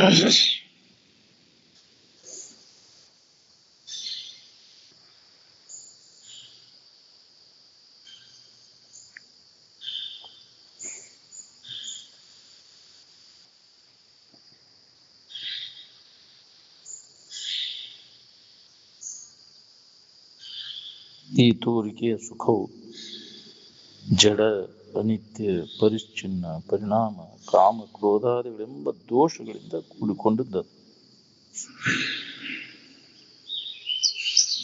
ಈ ತೋರಿಕೆಯ ಸುಖವು ಜಡ, ಅನಿತ್ಯ, ಪರಿಚ್ಛಿನ್ನ, ಪರಿಣಾಮ, ಕಾಮ, ಕ್ರೋಧಾದಿಗಳೆಂಬ ದೋಷಗಳಿಂದ ಕೂಡಿಕೊಂಡದ್ದು.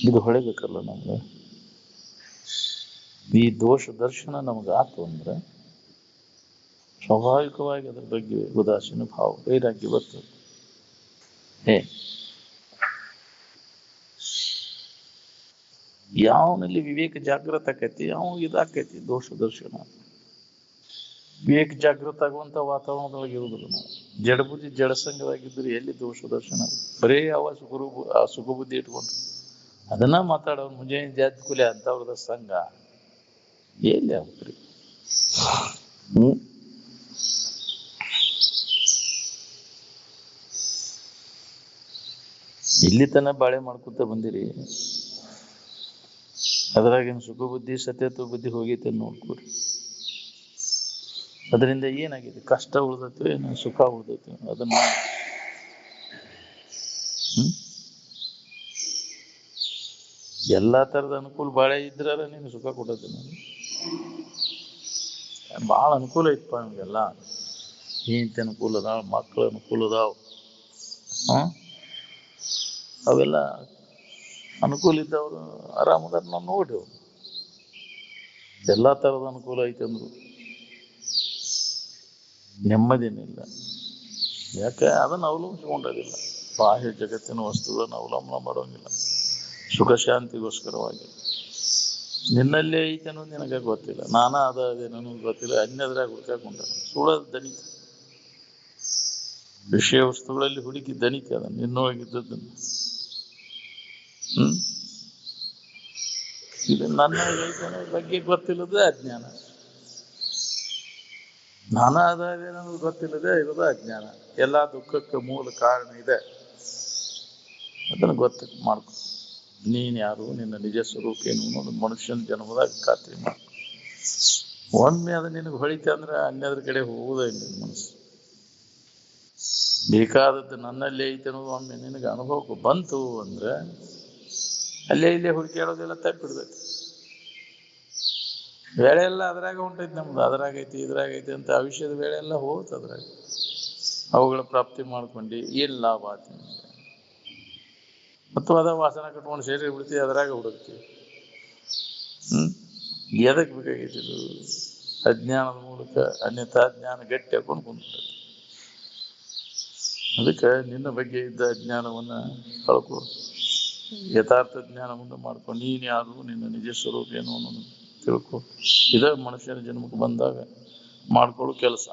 ಇದು ಹೊಳೆಬೇಕಲ್ಲ ನಮ್ಗೆ. ಈ ದೋಷ ದರ್ಶನ ನಮಗಾತು ಅಂದ್ರೆ ಸ್ವಾಭಾವಿಕವಾಗಿ ಅದರ ಬಗ್ಗೆ ಉದಾಸೀನ ಭಾವ, ವೈರಾಗ್ಯ ಬರ್ತದೆ. ಯಾವನಲ್ಲಿ ವಿವೇಕ ಜಾಗೃತ ಆಕೈತಿ ಯಾವ ಇದಾಕೈತಿ ದೋಷ ದರ್ಶನ. ವಿವೇಕ ಜಾಗೃತ ಆಗುವಂತ ವಾತಾವರಣದೊಳಗೆ ಇರುವುದಿಲ್ಲ ನಾವು. ಜಡಬುದ್ಧಿ ಜಡಸಂಗವಾಗಿದ್ದರೆ ಎಲ್ಲಿ ದೋಷ ದರ್ಶನ? ಬರೇ ಯಾವ ಸುಖ ಬುದ್ಧಿ ಇಟ್ಕೊಂಡು ಅದನ್ನ ಮಾತಾಡೋನು ಮುಂಜಾನೆ ಜಾತಿ ಕುಲಿ ಅಂತವ್ರದ ಸಂಘ ಎಲ್ಲಿ ಆಗ್ರಿ? ಇಲ್ಲಿ ತನ ಬಾಳೆ ಮಾಡ್ಕೊತ ಬಂದಿರಿ, ಅದ್ರಾಗೇನು ಸುಖ ಬುದ್ಧಿ ಸತ್ಯತ್ವ ಬುದ್ಧಿ ಹೋಗೈತೆ ನೋಡ್ಕೊರಿ. ಅದರಿಂದ ಏನಾಗಿದೆ? ಕಷ್ಟ ಉಳ್ದೈತಿ ಏನು ಸುಖ ಉಳ್ದೈತಿ? ಅದನ್ನ ಎಲ್ಲಾ ತರದ ಅನುಕೂಲ ಬಾಳೆ ಇದ್ರ ನೀನು ಸುಖ ಕೊಡೋದು. ಭಾಳ ಅನುಕೂಲ ಐತಪ್ಪ ನಮಗೆಲ್ಲ. ಹೆಂಡತಿ ಅನುಕೂಲ ಅದಾವ, ಮಕ್ಕಳ ಅನುಕೂಲ ಅದಾವ. ಅವೆಲ್ಲ ಅನುಕೂಲ ಇದ್ದವ್ರು ಆರಾಮದಾರ ನಾವು ನೋಡಿ. ಎಲ್ಲಾ ತರದ ಅನುಕೂಲ ಐತೆ ಅಂದ್ರು ನೆಮ್ಮದಿನಿಲ್ಲ. ಯಾಕೆ? ಅದನ್ನು ಅವಲಂಬಿಸ್ಕೊಂಡೋದಿಲ್ಲ. ಬಾಹ್ಯ ಜಗತ್ತಿನ ವಸ್ತುಗಳನ್ನು ಅವಲಂಬನೆ ಮಾಡೋಂಗಿಲ್ಲ. ಸುಖ ಶಾಂತಿಗೋಸ್ಕರವಾಗಿ ನಿನ್ನಲ್ಲೇ ಐತೆ ಅನ್ನೋದು ನಿನಗೆ ಗೊತ್ತಿಲ್ಲ. ನಾನಾ ಅದೇನೋ ಗೊತ್ತಿಲ್ಲ, ಅನ್ಯದ್ರಾಗ ಹುಡುಕಾಕೊಂಡ ಸುಳ್ಳದ ದಣಿತ. ವಿಷಯ ವಸ್ತುಗಳಲ್ಲಿ ಹುಡುಕಿ ದಣಿತ ಅದ ನಿನ್ನೊಳಗಿದ್ದದನ್ನು. ಇದು ನನ್ನ ಬಗ್ಗೆ ಗೊತ್ತಿಲ್ಲದೆ ಅಜ್ಞಾನ. ನಾನಾ ಅದೇನೋ ಗೊತ್ತಿಲ್ಲದೆ ಇರೋದು ಅಜ್ಞಾನ. ಎಲ್ಲಾ ದುಃಖಕ್ಕೆ ಮೂಲ ಕಾರಣ ಇದೆ. ಅದನ್ನು ಗೊತ್ತ ಮಾಡ್ಕೊ. ನೀನ್ ಯಾರು, ನಿನ್ನ ನಿಜ ಸ್ವರೂಪ ಏನು ಅನ್ನೋದು ಮನುಷ್ಯನ ಜನ್ಮದಾಗ ಖಾತ್ರಿ ಮಾಡ್ಕೊ. ಒಮ್ಮೆ ಅದು ನಿನಗೆ ಹೊಳಿತೆ ಅಂದ್ರೆ ಅನ್ಯದ್ರ ಕಡೆ ಹೋಗುವುದೇ ಇಲ್ಲ ಮನಸ್ಸು. ಬೇಕಾದದ್ದು ನನ್ನಲ್ಲಿ ಐತೆ ಅನ್ನೋದು ಒಮ್ಮೆ ನಿನಗೆ ಅನುಭವಕ್ಕೆ ಬಂತು ಅಂದ್ರೆ ಅಲ್ಲೇ ಇಲ್ಲೇ ಹುಡುಕಾಡೋದೆಲ್ಲ ತಪ್ಪಿಡ್ಬೇಕು. ವೇಳೆ ಎಲ್ಲ ಅದ್ರಾಗ ಉಂಟೈತಿ ನಮ್ದು. ಅದ್ರಾಗೈತಿ ಇದ್ರಾಗೈತಿ ಅಂತ ಅವಿಷ್ಯದ ವೇಳೆ ಎಲ್ಲ ಹೋಗುತ್ತೆ ಅದ್ರಾಗ. ಅವುಗಳ ಪ್ರಾಪ್ತಿ ಮಾಡ್ಕೊಂಡು ಏನ್ ಲಾಭ ಆಯ್ತು ನಿಮಗೆ? ಮತ್ತು ಅದ ವಾಸನ ಕಟ್ಕೊಂಡು ಸೇರಿ ಬಿಡ್ತೀವಿ, ಅದ್ರಾಗ ಹುಡುಕ್ತೀವಿ. ಎದಕ್ಕೆ ಬೇಕಾಗೈತಿ ಇದು? ಅಜ್ಞಾನದ ಮೂಲಕ ಅನ್ಯಥಾ ಜ್ಞಾನ ಗಟ್ಟಿ ಹಾಕೊಂಡು ಕುಂದ್ಬಿಟ್ಟೈತಿ. ಅದಕ್ಕೆ ನಿನ್ನ ಬಗ್ಗೆ ಇದ್ದ ಅಜ್ಞಾನವನ್ನ ಕಳ್ಕೊ, ಯಥಾರ್ಥ ಜ್ಞಾನವನ್ನು ಮಾಡ್ಕೊಂಡು ನೀನು ಯಾರು, ನಿನ್ನ ನಿಜ ಸ್ವರೂಪ ಏನು ಅನ್ನೋದು ತಿಳ್ಕೊ. ಇದ ಮನುಷ್ಯನ ಜನ್ಮಕ್ಕೆ ಬಂದಾಗ ಮಾಡ್ಕೊಳ್ಳೋ ಕೆಲಸ.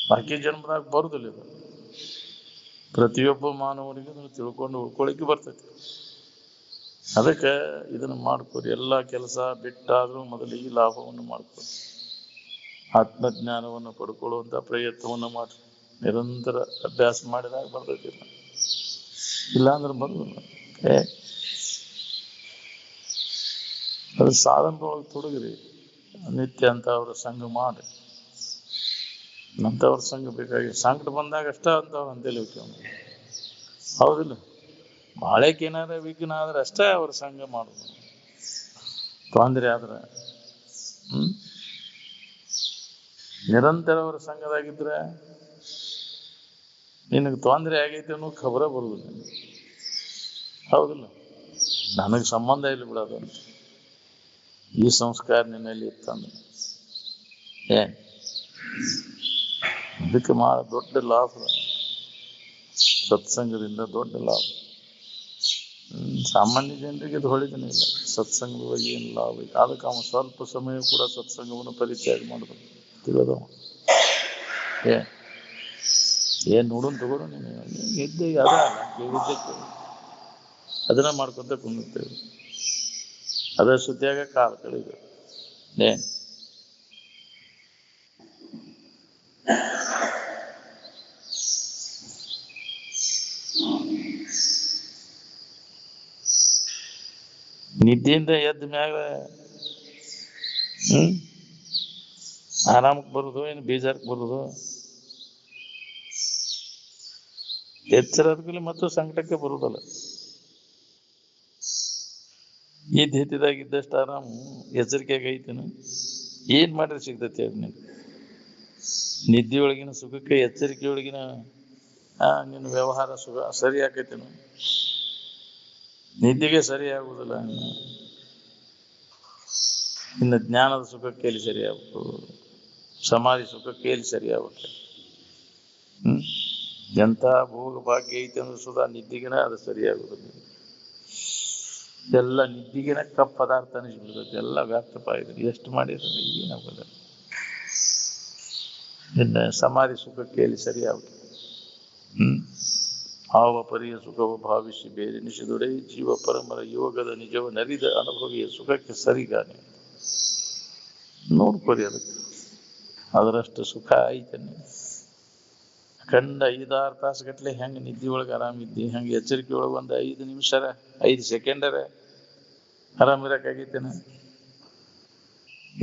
ಬಾಕಿ ಜನ್ಮದಾಗ ಬರುದಿಲ್ಲ ಇದು. ಪ್ರತಿಯೊಬ್ಬ ಮಾನವನಿಗೂ ತಿಳ್ಕೊಂಡು ಉಳ್ಕೊಳಿಕ್ಕೆ ಬರ್ತೈತಿ. ಅದಕ್ಕೆ ಇದನ್ನು ಮಾಡ್ಕೊರಿ. ಎಲ್ಲ ಕೆಲಸ ಬಿಟ್ಟಾದ್ರೂ ಮೊದಲಿಗೆ ಲಾಭವನ್ನು ಮಾಡ್ಕೊರಿ. ಆತ್ಮಜ್ಞಾನವನ್ನು ಪಡ್ಕೊಳ್ಳುವಂತ ಪ್ರಯತ್ನವನ್ನು ಮಾಡ್ರಿ. ನಿರಂತರ ಅಭ್ಯಾಸ ಮಾಡಿದಾಗ ಬರ್ತೈತಿಲ್ಲ, ಇಲ್ಲಾಂದ್ರೆ ಬರುದಿಲ್ಲ. ಅದು ಸಾಧನದೊಳಗೆ ತೊಡಗಿರಿ. ನಿತ್ಯ ಅಂತ ಅವ್ರ ಸಂಘ ಮಾಡಿ. ಅಂತವ್ರ ಸಂಘ ಬೇಕಾಗಿ ಸಂಕಟ ಬಂದಾಗ ಅಷ್ಟ ಅಂತವ್ರು ಅಂತೇಳಿ ಹೌದಿಲ್ಲ? ಬಾಳೆಕ್ ಏನಾರ ವಿಘ್ನ ಆದ್ರೆ ಅಷ್ಟೇ ಅವ್ರ ಸಂಘ ಮಾಡುದು. ತೊಂದರೆ ಆದ್ರೆ ನಿರಂತರ ಅವರ ಸಂಘದಾಗಿದ್ರೆ ನಿನಗೆ ತೊಂದರೆ ಆಗೈತೆ ಅನ್ನೋ ಖಬರ ಬರುವುದಿಲ್ಲ. ಹೌದಿಲ್ಲ? ನನಗೆ ಸಂಬಂಧ ಇಲ್ಲ ಬಿಡೋದು. ಈ ಸಂಸ್ಕಾರ ನಿನ್ನಲ್ಲಿ ಇತ್ತಂದ್ರೆ ಅದಕ್ಕೆ ದೊಡ್ಡ ಲಾಭ. ಸತ್ಸಂಗದಿಂದ ದೊಡ್ಡ ಲಾಭ. ಸಾಮಾನ್ಯ ಜನರಿಗೆ ಇದು ಹೊಳಿದನೇ ಇಲ್ಲ. ಸತ್ಸಂಗದ ಬಗ್ಗೆ ಏನು ಲಾಭ ಇದೆ? ಅದಕ್ಕೆ ಅವನು ಸ್ವಲ್ಪ ಸಮಯ ಕೂಡ ಸತ್ಸಂಗವನ್ನು ಪರಿತ್ಯಾಗ ಮಾಡಬೇಕು. ತಿಳಿದವ ಏನ್ ನೋಡೋನ್ ತಗೋರು ನೀನು ಇದ್ದ ಅದ ಕೇಳಿದ್ದಕ್ಕೆ ಅದನ್ನ ಮಾಡ್ಕೊಂತ ಕುಂದಿರ್ತೇವೆ. ಅದ ಸುದ್ದಿಯಾಗ ಕಾಲ ಕಳಿದು ನಿದ್ದೆಯಿಂದ ಎದ್ದ ಮ್ಯಾಗ ಆರಾಮಕ್ಕೆ ಬರುದು ಏನು ಬೇಜಾರಕ್ಕೆ ಬರುದು? ಎಚ್ಚರದಲ್ಲಿ ಮತ್ತು ಸಂಕಟಕ್ಕೆ ಬರುದಲ್ಲ. ಇದ್ದಷ್ಟು ಆರಾಮು ಎಚ್ಚರಿಕೆಯಾಗ ಐತೇನು? ಏನ್ ಮಾಡ್ರೆ ಸಿಗ್ತೈತಿ ಹೇಳಿ ನೀನು? ನಿದ್ದೆಯೊಳಗಿನ ಸುಖಕ್ಕೆ ಎಚ್ಚರಿಕೆಯೊಳಗಿನ ನಿನ್ನ ವ್ಯವಹಾರ ಸುಖ ಸರಿ ಆಕೈತೇನು? ನಿದ್ದೆಗೆ ಸರಿ ಆಗುವುದಿಲ್ಲ. ಇನ್ನು ಜ್ಞಾನದ ಸುಖಕ್ಕೆ ಎಲ್ಲಿ ಸರಿ ಆಗ್ಬೇಕು? ಸಮಾಧಿ ಸುಖಕ್ಕೆ ಎಲ್ಲಿ ಸರಿ ಆಗ್ಬೇಕು? ಎಂತ ಭೋಗ ಭಾಗ್ಯ ಐತೆ ಅಂದ್ರೆ ಸುಧಾ ನಿದ್ದಿಗೆನ ಅದು ಸರಿಯಾಗುದಿಲ್ಲ. ಎಲ್ಲ ನಿದ್ದಿಗೆನ ಕಪ್ ಪದಾರ್ಥ ಅನಿಸ್ಬಿಡ್ತೈತಿ. ಎಲ್ಲ ವ್ಯರ್ಥಪ ಇದೆ. ಎಷ್ಟು ಮಾಡಿದ್ರೆ ಏನಾಗೋದಿಲ್ಲ. ಇನ್ನು ಸಮಾಧಿ ಸುಖಕ್ಕೆ ಎಲ್ಲಿ ಸರಿ ಆಗ್ಬೇಕು? ಆವ ಪರಿಯ ಸುಖವ ಭಾವಿಸಿ ಬೇರೆನಿಸಿದೊಡೆ ಜೀವ ಪರಮರ ಯೋಗದ ನಿಜವ ನರಿದ ಅನುಭವಿಯ ಸುಖಕ್ಕೆ ಸರಿಗಾನೆ. ನೋಡ್ಕೊರಿ ಅದಕ್ಕೆ. ಅದರಷ್ಟು ಸುಖ ಐತನೆ. ಕಂಡ 5-6 ತಾಸುಗಟ್ಲೆ ಹೆಂಗೆ ನಿದ್ದೆ ಒಳಗೆ ಆರಾಮಿದ್ದಿ, ಹಂಗೆ ಎಚ್ಚರಿಕೆ ಒಳಗೆ ಒಂದು 5 ನಿಮಿಷರ 5 ಸೆಕೆಂಡರ ಆರಾಮಿರಕ್ಕಾಗೈತೇನೆ?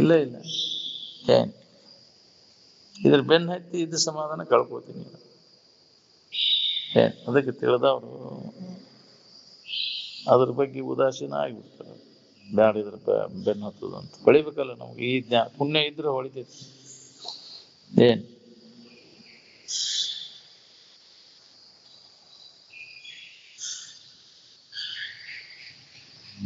ಇಲ್ಲ ಇಲ್ಲ. ಏನ್ ಇದ್ರ ಬೆನ್ನ ಹತ್ತಿ ಇದ್ದ ಸಮಾಧಾನ ಕಳ್ಕೋತೀನಿ. ಅದಕ್ಕೆ ತಿಳಿದವರು ಅದ್ರ ಬಗ್ಗೆ ಉದಾಸೀನ ಆಗಿಬಿಡ್ತಾರೆ. ಬ್ಯಾಡಿದ್ರ ಬೆನ್ನ ಹತ್ತದಂತ ಹೊಳಿಬೇಕಲ್ಲ. ನಮ್ಗೆ ಈ ಪುಣ್ಯ ಇದ್ರೆ ಹೊಳಿತೈತಿ. ಏನ್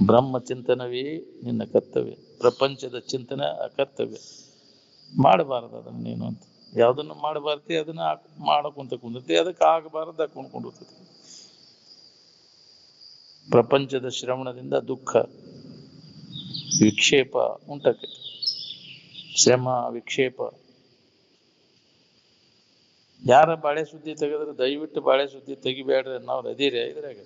ಬ್ರಹ್ಮ ಚಿಂತನವೇ ನಿನ್ನ ಕರ್ತವ್ಯ, ಪ್ರಪಂಚದ ಚಿಂತನೆ ಅಕರ್ತವ್ಯ. ಮಾಡಬಾರದು ಅದನ್ನ ನೀನು ಅಂತ. ಯಾವ್ದನ್ನು ಮಾಡಬಾರ್ತಿ ಅದನ್ನ ಮಾಡಕೊಂತ ಕುಂದತಿ, ಅದಕ್ಕೆ ಆಗಬಾರದು ಹಾಕೊಂಡ್ಕೊಂಡು ಹೋಗ್ತದೆ. ಪ್ರಪಂಚದ ಶ್ರವಣದಿಂದ ದುಃಖ ವಿಕ್ಷೇಪ ಉಂಟಾಕೈತಿ. ಶ್ರಮ ವಿಕ್ಷೇಪ. ಯಾರ ಬಾಳೆ ಸುದ್ದಿ ತೆಗೆದ್ರೆ ದಯವಿಟ್ಟು ಬಾಳೆ ಸುದ್ದಿ ತೆಗಿಬೇಡ್ರಿ ಅನ್ನೋರು ಅದೀರಿ ಇದ್ರಾಗ.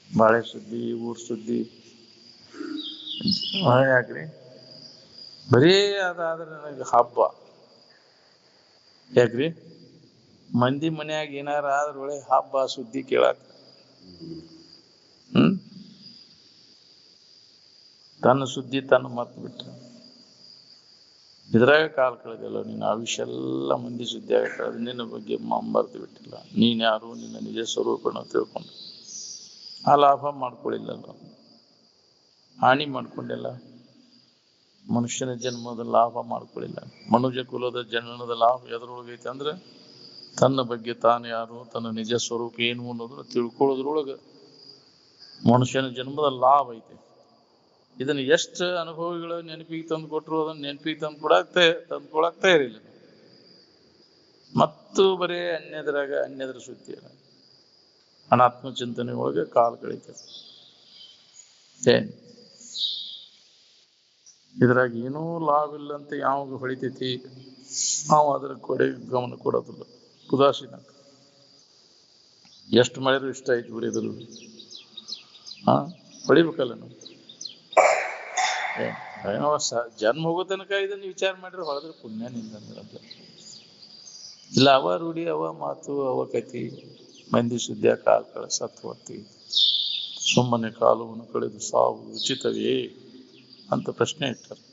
ಬಾಳೆ ಸುದ್ದಿ, ಊರ್ ಸುದ್ದಿ ಯಾಕ್ರಿ? ಬರೀ ಅದಾದ್ರೆ ನನಗೆ ಹಬ್ಬ ಯಾಕ್ರಿ? ಮಂದಿ ಮನ್ಯಾಗ ಏನಾರ ಆದ್ರ ಒಳ್ಳೆ ಹಬ್ಬ ಸುದ್ದಿ ಕೇಳಾಕ. ತನ್ನ ಸುದ್ದಿ ತನ್ನ ಮರ್ತು ಬಿಟ್ಟ. ಇದ್ರಾಗ ಕಾಲ ಕಳೆದಿಲ್ಲ ನೀನು. ಆವಿಷ್ಯ ಎಲ್ಲ ಮಂದಿ ಸುದ್ದಿ ಆಗತ್ತೆ. ಅದು ನಿನ್ನ ಬಗ್ಗೆ ಮರ್ತು ಬಿಟ್ಟಿಲ್ಲ. ನೀನ್ ಯಾರು, ನಿನ್ನ ನಿಜ ಸ್ವರೂಪನ ತಿಳ್ಕೊಂಡು ಆ ಲಾಭ ಮಾಡ್ಕೊಳ್ಳಿಲ್ಲ, ಹಾನಿ ಮಾಡ್ಕೊಂಡಿಲ್ಲ. ಮನುಷ್ಯನ ಜನ್ಮದ ಲಾಭ ಮಾಡ್ಕೊಳ್ಳಿಲ್ಲ. ಮನುಜ ಕುಲದ ಜನನದ ಲಾಭ ಎದ್ರೊಳಗೈತೆ ಅಂದ್ರೆ ತನ್ನ ಬಗ್ಗೆ ತಾನು ಯಾರು, ತನ್ನ ನಿಜ ಸ್ವರೂಪ ಏನು ಅನ್ನೋದನ್ನ ತಿಳ್ಕೊಳ್ಳೋದ್ರೊಳಗೆ ಮನುಷ್ಯನ ಜನ್ಮದ ಲಾಭ ಐತೆ. ಇದನ್ನ ಎಷ್ಟು ಅನುಭವಿಗಳು ನೆನಪಿಗೆ ತಂದು ಕೊಟ್ಟರು ಅದನ್ನ ನೆನಪಿಗೆ ತಂದ್ಕೊಳಕ್ ತಯಾರಿಲ್ಲ. ಮತ್ತು ಬರೀ ಅನ್ಯದ್ರ ಸುದ್ದಿ ಅನಾತ್ಮ ಚಿಂತನೆ ಒಳಗೆ ಕಾಲ ಕಳೀತದೆ. ಇದ್ರಾಗ ಏನೂ ಲಾಭ ಇಲ್ಲ ಅಂತ ಯಾವಾಗ ಹೊಳಿತೈತಿ ನಾವು ಅದ್ರ ಕಡೆ ಗಮನ ಕೊಡೋದಿಲ್ಲ. ಉದಾಸೀನ. ಎಷ್ಟು ಮಾಡಿದ್ರು ಇಷ್ಟ ಆಯ್ತು ಬಿಡಿದ್ರು ಹೊಳಿಬೇಕಲ್ಲ ನಾವು. ಜನ್ಮ ಹೋಗೋ ತನಕ ಇದನ್ನ ವಿಚಾರ ಮಾಡಿದ್ರೆ ಹೊಳೆದ್ರೆ ಪುಣ್ಯ ನಿಂದ. ಇಲ್ಲ ಅವ ರೂಢಿ, ಅವ ಮಾತು, ಅವ ಕತಿ, ಮಂದಿ ಸುದ್ದಿಯ ಕಾಲ ಕಳ ಸತ್ವರ್ತಿ, ಸುಮ್ಮನೆ ಕಾಲವನ್ನು ಕಳೆದು ಸಾವು ಉಚಿತವೇ ಅಂತ ಪ್ರಶ್ನೆ ಇಟ್ಟಾರೆ.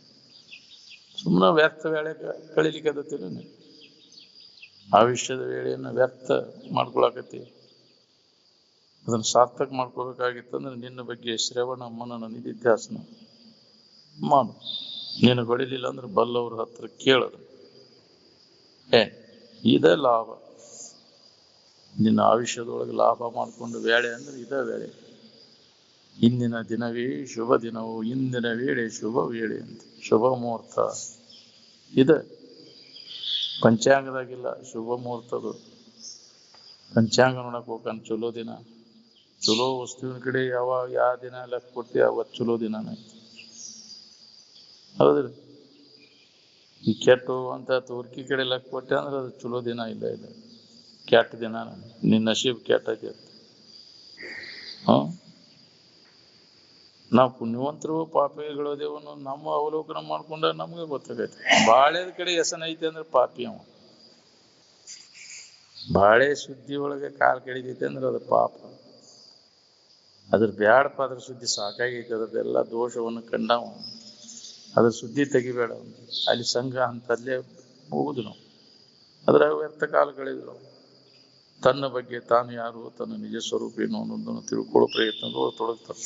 ಸುಮ್ಮನೆ ವ್ಯರ್ಥ ವೇಳೆ ಕಳಿಲಿಕ್ಕೆ ಅದತ್ತಿಲ್ಲ. ಆಯುಷ್ಯದ ವೇಳೆಯನ್ನು ವ್ಯರ್ಥ ಮಾಡ್ಕೊಳಕತ್ತಿ. ಅದನ್ನು ಸಾರ್ಥಕ ಮಾಡ್ಕೋಬೇಕಾಗಿತ್ತಂದ್ರೆ ನಿನ್ನ ಬಗ್ಗೆ ಶ್ರವಣ ಮನನ ನಿಧಿಧ್ಯಾಸನ ಮಾಡು. ನೀನು ಹೊಡಿಲಿಲ್ಲ ಅಂದ್ರೆ ಬಲ್ಲವ್ರ ಹತ್ರ ಕೇಳೋದು. ಇದ ಲಾಭ. ನಿನ್ನ ಆಯುಷ್ಯದೊಳಗೆ ಲಾಭ ಮಾಡಿಕೊಂಡು ವೇಳೆ ಅಂದ್ರೆ ಇದ ವೇಳೆ. ಇಂದಿನ ದಿನವೇ ಶುಭ ದಿನವು, ಇಂದಿನ ವೇಳೆ ಶುಭ ವೇಳೆ ಅಂತ. ಶುಭ ಮುಹೂರ್ತ ಇದೆ ಪಂಚಾಂಗದಾಗಿಲ್ಲ. ಶುಭ ಮುಹೂರ್ತದು ಪಂಚಾಂಗ ನೋಡಕ್ ಹೋಗ್ತಾನೆ. ಚಲೋ ದಿನ, ಚಲೋ ವಸ್ತುವಿನ ಕಡೆ ಯಾವ ದಿನ ಲೆಕ್ಕ ಕೊಡ್ತೀವಿ ಅವತ್ತು ಚಲೋ ದಿನಾನ. ಹೌದ್ರಿ? ಈ ಕೆಟ್ಟು ಅಂತ ತುರ್ಕಿ ಕಡೆ ಲೆಕ್ಕ ಕೊಟ್ಟೆ ಅಂದ್ರೆ ಅದು ಚಲೋ ದಿನ ಇಲ್ಲ. ಕೆಟ್ಟ ದಿನ. ನಿನ್ನ ನಶೀಬ್ ಕೆಟ್ಟೈತಿ. ನಾವು ಪುಣ್ಯವಂತರು ಪಾಪಿಗಳದೇವು ನಮ್ಮ ಅವಲೋಕನ ಮಾಡ್ಕೊಂಡ ನಮ್ಗೆ ಗೊತ್ತಾಗೈತಿ. ಬಾಳೆದ ಕಡೆ ಹೆಸನ ಐತಿ ಅಂದ್ರೆ ಪಾಪಿ ಅವ. ಬಾಳೆ ಸುದ್ದಿ ಒಳಗೆ ಕಾಲ್ ಕೆಡಿದೈತಿ ಅಂದ್ರೆ ಅದು ಪಾಪ. ಅದ್ರ ಬ್ಯಾಡಪ್ಪ, ಅದ್ರ ಸುದ್ದಿ ಸಾಕಾಗೈತೆ, ಅದ್ರದ್ದೆಲ್ಲ ದೋಷವನ್ನು ಕಂಡಾವ, ಅದ್ರ ಸುದ್ದಿ ತೆಗಿಬೇಡ. ಅಲ್ಲಿ ಸಂಘ ಅಂತಲ್ಲೇ ಹೋಗುದು ನಾವು, ಅದ್ರಾಗ ವ್ಯರ್ಥ ಕಾಲ ಕಳೆದ್ರು. ತನ್ನ ಬಗ್ಗೆ ತಾನು ಯಾರು, ತನ್ನ ನಿಜ ಸ್ವರೂಪ ಏನು ಅನ್ನೋದನ್ನು ತಿಳ್ಕೊಳ್ಳೋ ಪ್ರಯತ್ನದೊಳಗೆ ತೊಡಗ್ತಾರೆ.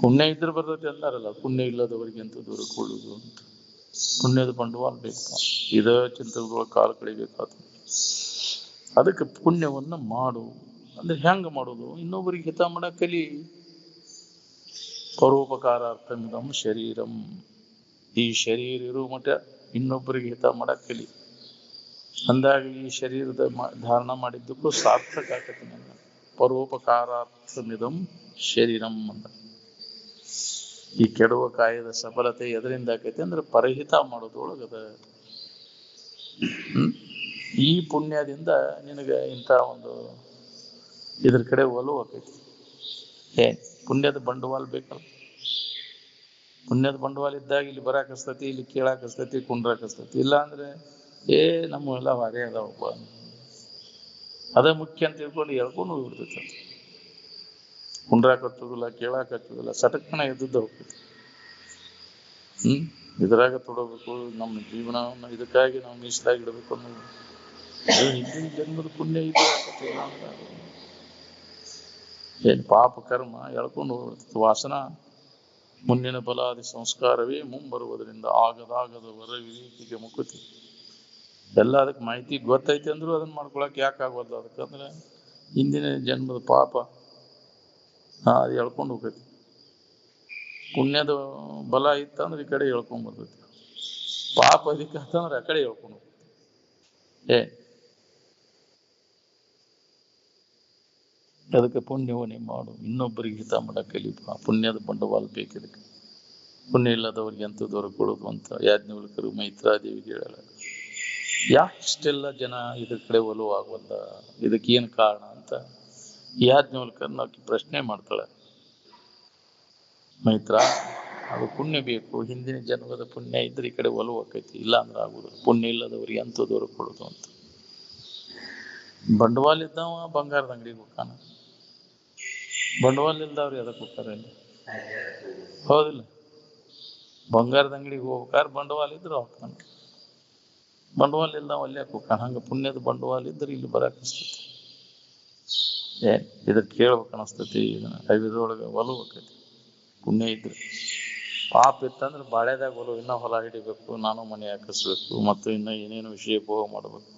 ಪುಣ್ಯ ಇದ್ರೆ ಬರ್ತೈತಿ ಅಂತಾರಲ್ಲ, ಪುಣ್ಯ ಇಲ್ಲದವರಿಗೆ ಅಂತ ದೂರಕೊಳ್ಳುವುದು ಅಂತ. ಪುಣ್ಯದ ಬಂಡವಾಳ ಬೇಕು, ಇದ ಚಿಂತನದೊಳಗೆ ಕಾಲ ಕಳಿಬೇಕಾದ. ಅದಕ್ಕೆ ಪುಣ್ಯವನ್ನ ಮಾಡು ಅಂದ್ರೆ ಹೆಂಗ ಮಾಡೋದು? ಇನ್ನೊಬ್ಬರಿಗೆ ಹಿತ ಮಾಡಕ್ ಕಲಿ. ಪರೋಪಕಾರಾರ್ಥಮಿದಂ ಶರೀರಂ, ಈ ಶರೀರ ಇರುವ ಮಠ ಇನ್ನೊಬ್ಬರಿಗೆ ಹಿತ ಮಾಡಕ್ ಕಲಿ. ಅಂದಾಗ ಈ ಶರೀರದ ಧಾರಣ ಮಾಡಿದ್ದಕ್ಕೂ ಸಾರ್ಥಕ ಆಕತಿ. ಪರೋಪಕಾರಾರ್ಥಮಿದಂ ಶರೀರಂ ಅಂತ. ಈ ಕೆಡುವ ಕಾಯದ ಸಫಲತೆ ಎದರಿಂದ ಆಕೈತಿ ಅಂದ್ರೆ ಪರಹಿತ ಮಾಡೋದ್ರೊಳಗದ. ಈ ಪುಣ್ಯದಿಂದ ನಿನಗೆ ಇಂಥ ಒಂದು ಇದ್ರ ಕಡೆ ಒಲವು ಆಕೈತಿ. ಪುಣ್ಯದ ಬಂಡವಾಳ ಬೇಕಲ್ಲ. ಪುಣ್ಯದ ಬಂಡವಾಳ ಇದ್ದಾಗ ಇಲ್ಲಿ ಬರಾಕಸ್ತತಿ, ಇಲ್ಲಿ ಕೇಳಾಕಸ್ತತಿ, ಕುಂಡ್ರಾಕಸ್ತತಿ. ಇಲ್ಲ ಅಂದ್ರೆ ನಮ್ಮೆಲ್ಲ ಹಾಗೆ ಅದಾವಪ್ಪ, ಅದ ಮುಖ್ಯ ಅಂತ ತಿಳ್ಕೊಂಡು ಹೇಳ್ಕೊಂಡು ಹೋಗ್ಬಿಡ್ತೈತಿ. ಕುಂಡ್ರಾಕ್ ಹಚ್ಚೋದಿಲ್ಲ, ಕೇಳಾಕ್ ಹಚ್ಚೋದಿಲ್ಲ, ಸಟಕ್ಕನ ಎದ್ದುದ್ದ ಹೋಗ್ತೈತಿ. ಇದ್ರಾಗ ತೊಡಬೇಕು. ನಮ್ಮ ಜೀವನವನ್ನು ಇದಕ್ಕಾಗಿ ನಾವು ಮೀಸಲಾಗಿ ಇಡಬೇಕು ಅನ್ನೋದು ಹಿಂದಿನ ಜನ್ಮದ ಪುಣ್ಯ ಇದು. ಏನ್ ಪಾಪ ಕರ್ಮ ಎಳ್ಕೊಂಡು ಹೋಗ್ತೈತಿ. ವಾಸನ ಮುಂದಿನ ಬಲಾದಿ ಸಂಸ್ಕಾರವೇ ಮುಂಬರುವುದರಿಂದ ಆಗದಾಗದ ವರ ವಿವೇಕಿಗೆ ಮುಕುತಿ. ಎಲ್ಲ ಅದಕ್ಕೆ ಮಾಹಿತಿ ಗೊತ್ತೈತಿ ಅಂದ್ರೂ ಅದನ್ನ ಮಾಡ್ಕೊಳಕ್ ಯಾಕಾಗವಲ್ದು? ಅದಕ್ಕಂದ್ರೆ ಹಿಂದಿನ ಜನ್ಮದ ಪಾಪ ಅದು ಎಳ್ಕೊಂಡು ಹೋಗ್ತೈತಿ. ಪುಣ್ಯದ ಬಲ ಇತ್ತಂದ್ರೆ ಈ ಕಡೆ ಹೇಳ್ಕೊಂಡ್ ಬರ್ತೈತಿ, ಪಾಪ ಅದಕ್ಕೆ ಅಂತಂದ್ರೆ ಆ ಕಡೆ ಹೇಳ್ಕೊಂಡು ಹೋಗ್ತೈತಿ. ಅದಕ್ಕೆ ಪುಣ್ಯವನ್ನೇ ಮಾಡು, ಇನ್ನೊಬ್ಬರಿಗೆ ಹಿತ ಮಾಡಕ್ ಕಲಿಪ. ಪುಣ್ಯದ ಬಂಡವಾಳ ಬೇಕಿದಕ್ಕೆ. ಪುಣ್ಯ ಇಲ್ಲದವ್ರಿಗೆ ಅಂತೂ ದೊರಕೊಳ್ಳೋದು ಅಂತ ಯಾಜ್ಞವಲ್ಕರು ಮೈತ್ರಾದೇವಿಗೆ ಹೇಳಲ್ಲ. ಯಾಕೆ ಇಷ್ಟೆಲ್ಲ ಜನ ಇದ್ರ ಕಡೆ ಒಲವು ಆಗವಲ್ಲ, ಇದಕ್ಕೇನು ಕಾರಣ ಅಂತ ಯಾಜ್ಞವಲ್ಕರ್ನ ಪ್ರಶ್ನೆ ಮಾಡ್ತಾಳೆ. ಮೈತ್ರ, ಅದು ಪುಣ್ಯ ಬೇಕು, ಹಿಂದಿನ ಜನ್ಮದ ಪುಣ್ಯ ಇದ್ರೆ ಈ ಕಡೆ ಒಲವು ಆಕೈತಿ, ಇಲ್ಲ ಅಂದ್ರೆ ಆಗುದು. ಪುಣ್ಯ ಇಲ್ಲದವ್ರಿಗೆ ಅಂತೂ ದೊರಕೊಳ್ಳೋದು ಅಂತ. ಬಂಡವಾಳ ಇದ್ದವ ಬಂಗಾರದ ಅಂಗಡಿಗೆ ಹೋಗ್ತಾನ, ಬಂಡವಾಳ ಇಲ್ದವ್ರು ಎದಕ್ಕೆ ಹೋಗ್ತಾರೆ? ಹೌದಿಲ್ಲ? ಬಂಗಾರದ ಅಂಗಡಿಗೆ ಹೋಗ್ಬೇಕಾದ್ರೆ ಬಂಡವಾಳ ಇದ್ರೆ ಹೋಗ್ತಾನೆ, ಬಂಡವಾಳ ಇಲ್ದಾವ ಅಲ್ಲೇ ಹೋಗ್ತಾನ. ಹಂಗ ಪುಣ್ಯದ ಬಂಡವಾಳ ಇದ್ರೆ ಇಲ್ಲಿ ಬರಾಕಸ್ತೈತಿ. ಇದ್ರ ಕೇಳ್ಬೇಕು ಅನಸ್ತೈತಿ. ಇದ್ರೊಳಗೆ ಒಲವು ಆಕೈತಿ ಪುಣ್ಯ ಇದ್ರೆ. ಪಾಪ ಇತ್ತಂದ್ರೆ ಬಾಳೆದಾಗ ಒಲವು, ಇನ್ನೂ ಹೊಲ ಹಿಡಿಬೇಕು, ನಾನು ಮನೆ ಹಾಕಿಸ್ಬೇಕು, ಮತ್ತು ಇನ್ನೂ ಏನೇನು ವಿಷಯ ಭೋಗ ಮಾಡ್ಬೇಕು.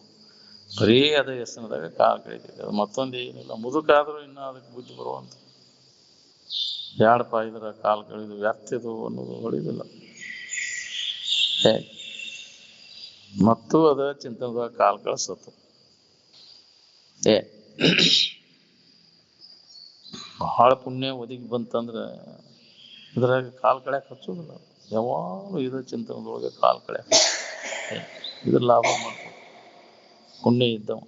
ಬರೀ ಅದ ಹೆಸರದಾಗ ಕಾಲ ಕಳಿತೈತೆ. ಅದು ಮತ್ತೊಂದು ಏನಿಲ್ಲ. ಮುದುಕಾದ್ರೂ ಇನ್ನೂ ಅದಕ್ಕೆ ಬುದ್ಧಿ ಬರುವಂತ. ಯಾಡಪ್ಪ ಇದ್ರ ಕಾಲ ಕಳಿದು ವ್ಯರ್ಥಿದು ಅನ್ನೋದು ಹೊಳಿದಿಲ್ಲ. ಮತ್ತು ಅದ ಚಿಂತನದಾಗ ಕಾಲ ಕಳಿಸತ್ತು. ಬಹಳ ಪುಣ್ಯ ಒದಗಿ ಬಂತಂದ್ರೆ ಇದ್ರಾಗ ಕಾಲ್ ಕಳ್ಯಾಕ ಹಚ್ಚೋದಿಲ್ಲ. ಯಾವಾಗಲೂ ಇದ್ರ ಚಿಂತನದೊಳಗೆ ಕಾಲ್ ಕಳ್ಯಾಕ ಇದ್ರ ಲಾಭ ಮಾಡ್ತಾರೆ ಪುಣ್ಯ ಇದ್ದವ.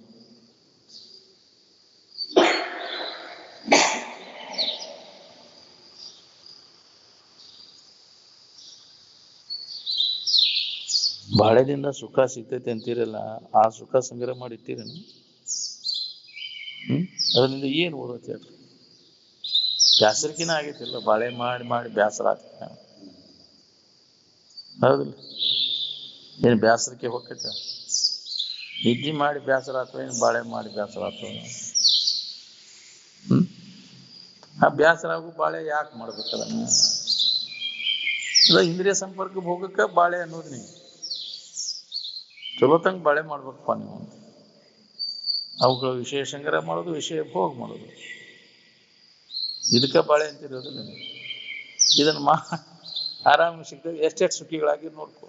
ಬಾಳೆದಿಂದ ಸುಖ ಸಿಗ್ತೈತೆ ಅಂತೀರಲ್ಲ, ಆ ಸುಖ ಸಂಗ್ರಹ ಮಾಡಿ ಇಟ್ಟಿರೇನು? ಅದರಿಂದ ಏನು ಓದತ್ತೆ ಹೇಳ್ರಿ? ಬ್ಯಾಸರಿಕಿನ ಆಗೈತಿಲ್ಲ, ಬಾಳೆ ಮಾಡಿ ಮಾಡಿ ಬ್ಯಾಸರ ಆಗ್ತೈತೆ. ಹೌದಿಲ್ಲ? ಏನು ಬ್ಯಾಸರಿಕೆ ಹೋಗ್ತೈತೆ? ನಿದ್ದೆ ಮಾಡಿ ಬೇಸರ ಆಗ್ತವೆ, ಏನು ಬಾಳೆ ಮಾಡಿ ಬೇಸರ ಆಗ್ತವೆ? ಆ ಬೇಸರ ಆಗು ಬಾಳೆ ಯಾಕೆ ಮಾಡ್ಬೇಕಲ್ಲ? ಇಂದ್ರಿಯ ಸಂಪರ್ಕ ಹೋಗಕ್ಕ ಬಾಳೆ ಅನ್ನೋದು. ನೀವು ಚಲೋ ತಂಗ ಬಾಳೆ ಮಾಡ್ಬೇಕಪ್ಪ ನೀವು. ಅವುಗಳ ವಿಷಯ ಸಂಗ್ರಹ ಮಾಡೋದು, ವಿಷಯ ಭೋಗ ಮಾಡೋದು, ಇದಕ್ಕ ಬಾಳೆ ಅಂತಿರೋದಿಲ್ಲ. ಇದನ್ನ ಆರಾಮ ಸಿಗ್ತದೆ, ಎಷ್ಟೆಷ್ಟು ಸುಖಿಗಳಾಗಿ ನೋಡ್ಕೊ.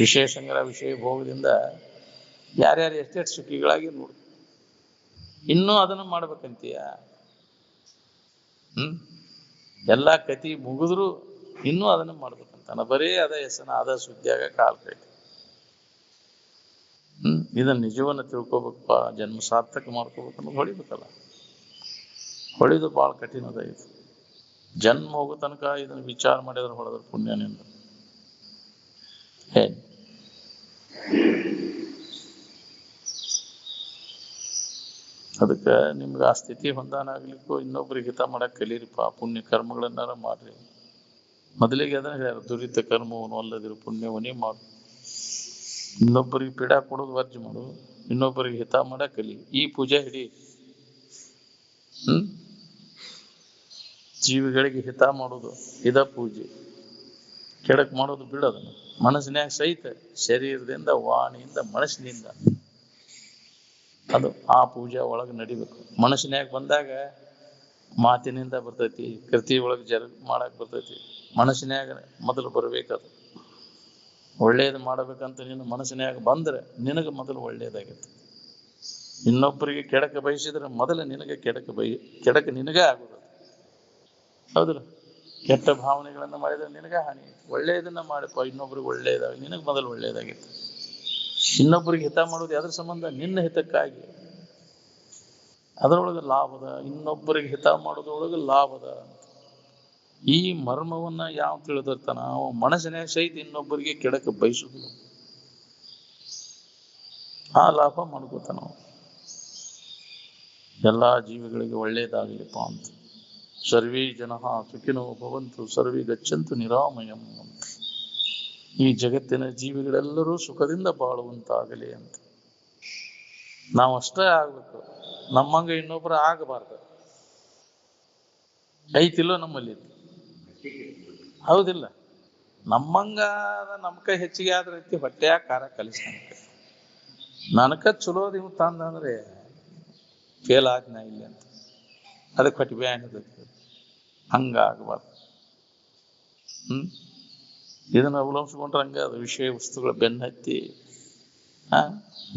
ವಿಷಯ ಸಂಗ್ರಹ, ವಿಷಯ ಭೋಗದಿಂದ ಯಾರ್ಯಾರು ಎಷ್ಟೆಷ್ಟು ಸುಖಿಗಳಾಗಿ ನೋಡ್ಕೊ. ಇನ್ನೂ ಅದನ್ನ ಮಾಡ್ಬೇಕಂತೀಯ? ಎಲ್ಲಾ ಕತಿ ಮುಗಿದ್ರು ಇನ್ನೂ ಅದನ್ನ ಮಾಡ್ಬೇಕಂತಾನ. ಬರೀ ಅದ ಹೆಸನ, ಅದ ಸುದ್ದಿಯಾಗ ಕಾಲ ಕೈತಿ. ಇದನ್ನ ನಿಜವನ್ನ ತಿಳ್ಕೊಬೇಕಪ್ಪ, ಜನ್ಮ ಸಾರ್ಥಕ ಮಾಡ್ಕೋಬೇಕನ್ನೋದು ಹೊಳಿಬೇಕಲ್ಲ. ಹೊಳಿದು ಭಾಳ ಕಠಿಣ ಅದ ಇದು. ಜನ್ಮ ಹೋಗೋ ತನಕ ಇದನ್ನ ವಿಚಾರ ಮಾಡಿದ್ರೆ ಹೊಡೆದ್ರೆ ಪುಣ್ಯನಿಂದ. ಅದಕ್ಕೆ ನಿಮ್ಗೆ ಆ ಸ್ಥಿತಿ ಹೊಂದಾನ ಆಗ್ಲಿಕ್ಕೂ ಇನ್ನೊಬ್ರಿಗೆ ಹಿತ ಮಾಡಕ್ ಕಲೀರಿಪ್ಪ, ಪುಣ್ಯ ಕರ್ಮಗಳನ್ನಾರ ಮಾಡ್ರಿ. ಮೊದಲಿಗೆ ಅದನ್ನ ಹೇಳ್ಯಾರ, ದುರಿತ ಕರ್ಮವನ್ನು ಅಲ್ಲದಿರು ಪುಣ್ಯವನ್ನೇ ಮಾಡು. ಇನ್ನೊಬ್ಬರಿಗೆ ಪೀಡಾ ಕೊಡೋದು ವರ್ಜ ಮಾಡು, ಇನ್ನೊಬ್ಬರಿಗೆ ಹಿತ ಮಾಡಕ್ ಕಲಿ. ಈ ಪೂಜೆ ಹಿಡಿ. ಜೀವಿಗಳಿಗೆ ಹಿತ ಮಾಡೋದು ಇದ ಪೂಜೆ. ಕೆಡಕ್ ಮಾಡೋದು ಬಿಡೋದನ್ನ ಮನಸ್ಸಿನ್ಯಾಗ ಸಹಿತ, ಶರೀರದಿಂದ, ವಾಣಿಯಿಂದ, ಮನಸ್ಸಿನಿಂದ ಅದು ಆ ಪೂಜೆ ಒಳಗೆ ನಡಿಬೇಕು. ಮನಸ್ಸಿನ್ಯಾಗ ಬಂದಾಗ ಮಾತಿನಿಂದ ಬರ್ತೈತಿ, ಕೃತಿ ಒಳಗೆ ಮಾಡಕ್ ಬರ್ತೈತಿ. ಮನಸ್ಸಿನ್ಯಾಗ ಮೊದಲು ಬರ್ಬೇಕದು. ಒಳ್ಳೇದು ಮಾಡಬೇಕಂತ ನಿನ್ನ ಮನಸ್ಸಿನ್ಯಾಗ ಬಂದ್ರೆ ನಿನಗೆ ಮೊದಲು ಒಳ್ಳೇದಾಗತ್ತೆ. ಇನ್ನೊಬ್ಬರಿಗೆ ಕೆಡಕ ಬಯಸಿದ್ರೆ ಮೊದಲು ನಿನಗೆ ಕೆಡಕ ನಿನಗೇ ಆಗುದು. ಹೌದಲ್ಲ? ಕೆಟ್ಟ ಭಾವನೆಗಳನ್ನ ಮಾಡಿದ್ರೆ ನಿನಗೆ ಹಾನಿ. ಒಳ್ಳೆಯದನ್ನ ಮಾಡಪ್ಪ, ಇನ್ನೊಬ್ರಿಗೆ ಒಳ್ಳೇದಾಗ ನಿನಗೆ ಮೊದಲು ಒಳ್ಳೇದಾಗಿತ್ತು. ಇನ್ನೊಬ್ಬರಿಗೆ ಹಿತ ಮಾಡೋದು ಯಾವ್ದ್ರ ಸಂಬಂಧ? ನಿನ್ನ ಹಿತಕ್ಕಾಗಿ. ಅದರೊಳಗೆ ಲಾಭದ, ಇನ್ನೊಬ್ಬರಿಗೆ ಹಿತ ಮಾಡೋದ್ರೊಳಗೆ ಲಾಭದ. ಈ ಮರ್ಮವನ್ನ ಯಾವ ತಿಳಿದಿರ್ತಾನ ಅವ ಮನಸ್ಸಿನಾಗ ಸಹಿತ ಇನ್ನೊಬ್ಬರಿಗೆ ಕೆಡಕ ಬಯಸುದಿಲ್ಲ. ಆ ಲಾಭ ಮಾಡ್ಕೋತಾನ. ಎಲ್ಲಾ ಜೀವಿಗಳಿಗೆ ಒಳ್ಳೇದಾಗಲಿಪ್ಪ ಅಂತ. ಸರ್ವೇ ಜನಃ ಸುಖಿನೋ ಭವಂತು ಸರ್ವೇ ಗಚ್ಚಂತು ನಿರಾಮಯಂ ಅಂತ. ಈ ಜಗತ್ತಿನ ಜೀವಿಗಳೆಲ್ಲರೂ ಸುಖದಿಂದ ಬಾಳುವಂತಾಗಲಿ ಅಂತ. ನಾವಷ್ಟೇ ಆಗ್ಬೇಕು, ನಮ್ಮಂಗ ಇನ್ನೊಬ್ಬರ ಆಗಬಾರ್ದು. ಐತಿಲ್ಲೋ ನಮ್ಮಲ್ಲಿ? ಹೌದಿಲ್ಲ? ನಮ್ಮಂಗ ನಮ್ಮ ಕೈ ಹೆಚ್ಚಿಗೆ ಆದ್ರ ಐತಿ, ಹೊಟ್ಟೆಯ ಖಾರ ಕಲಿಸ್ತಾನೆ. ನನಕ ಚಲೋದ್ ಇವ್ ತಂದ್ರೆ ಫೇಲ್ ಆದ್ನ ಇಲ್ಲಿ ಅಂತ, ಅದಕ್ಕೆ ಹೊಟ್ಟೆ ಬ್ಯಾನ್. ಹಂಗ ಆಗಬಾರ್ದು. ಇದನ್ನ ಅವಲಂಬಿಸ್ಕೊಂಡ್ರೆ ಹಂಗ ಅದು ವಿಷಯ ವಸ್ತುಗಳ ಬೆನ್ನತ್ತಿ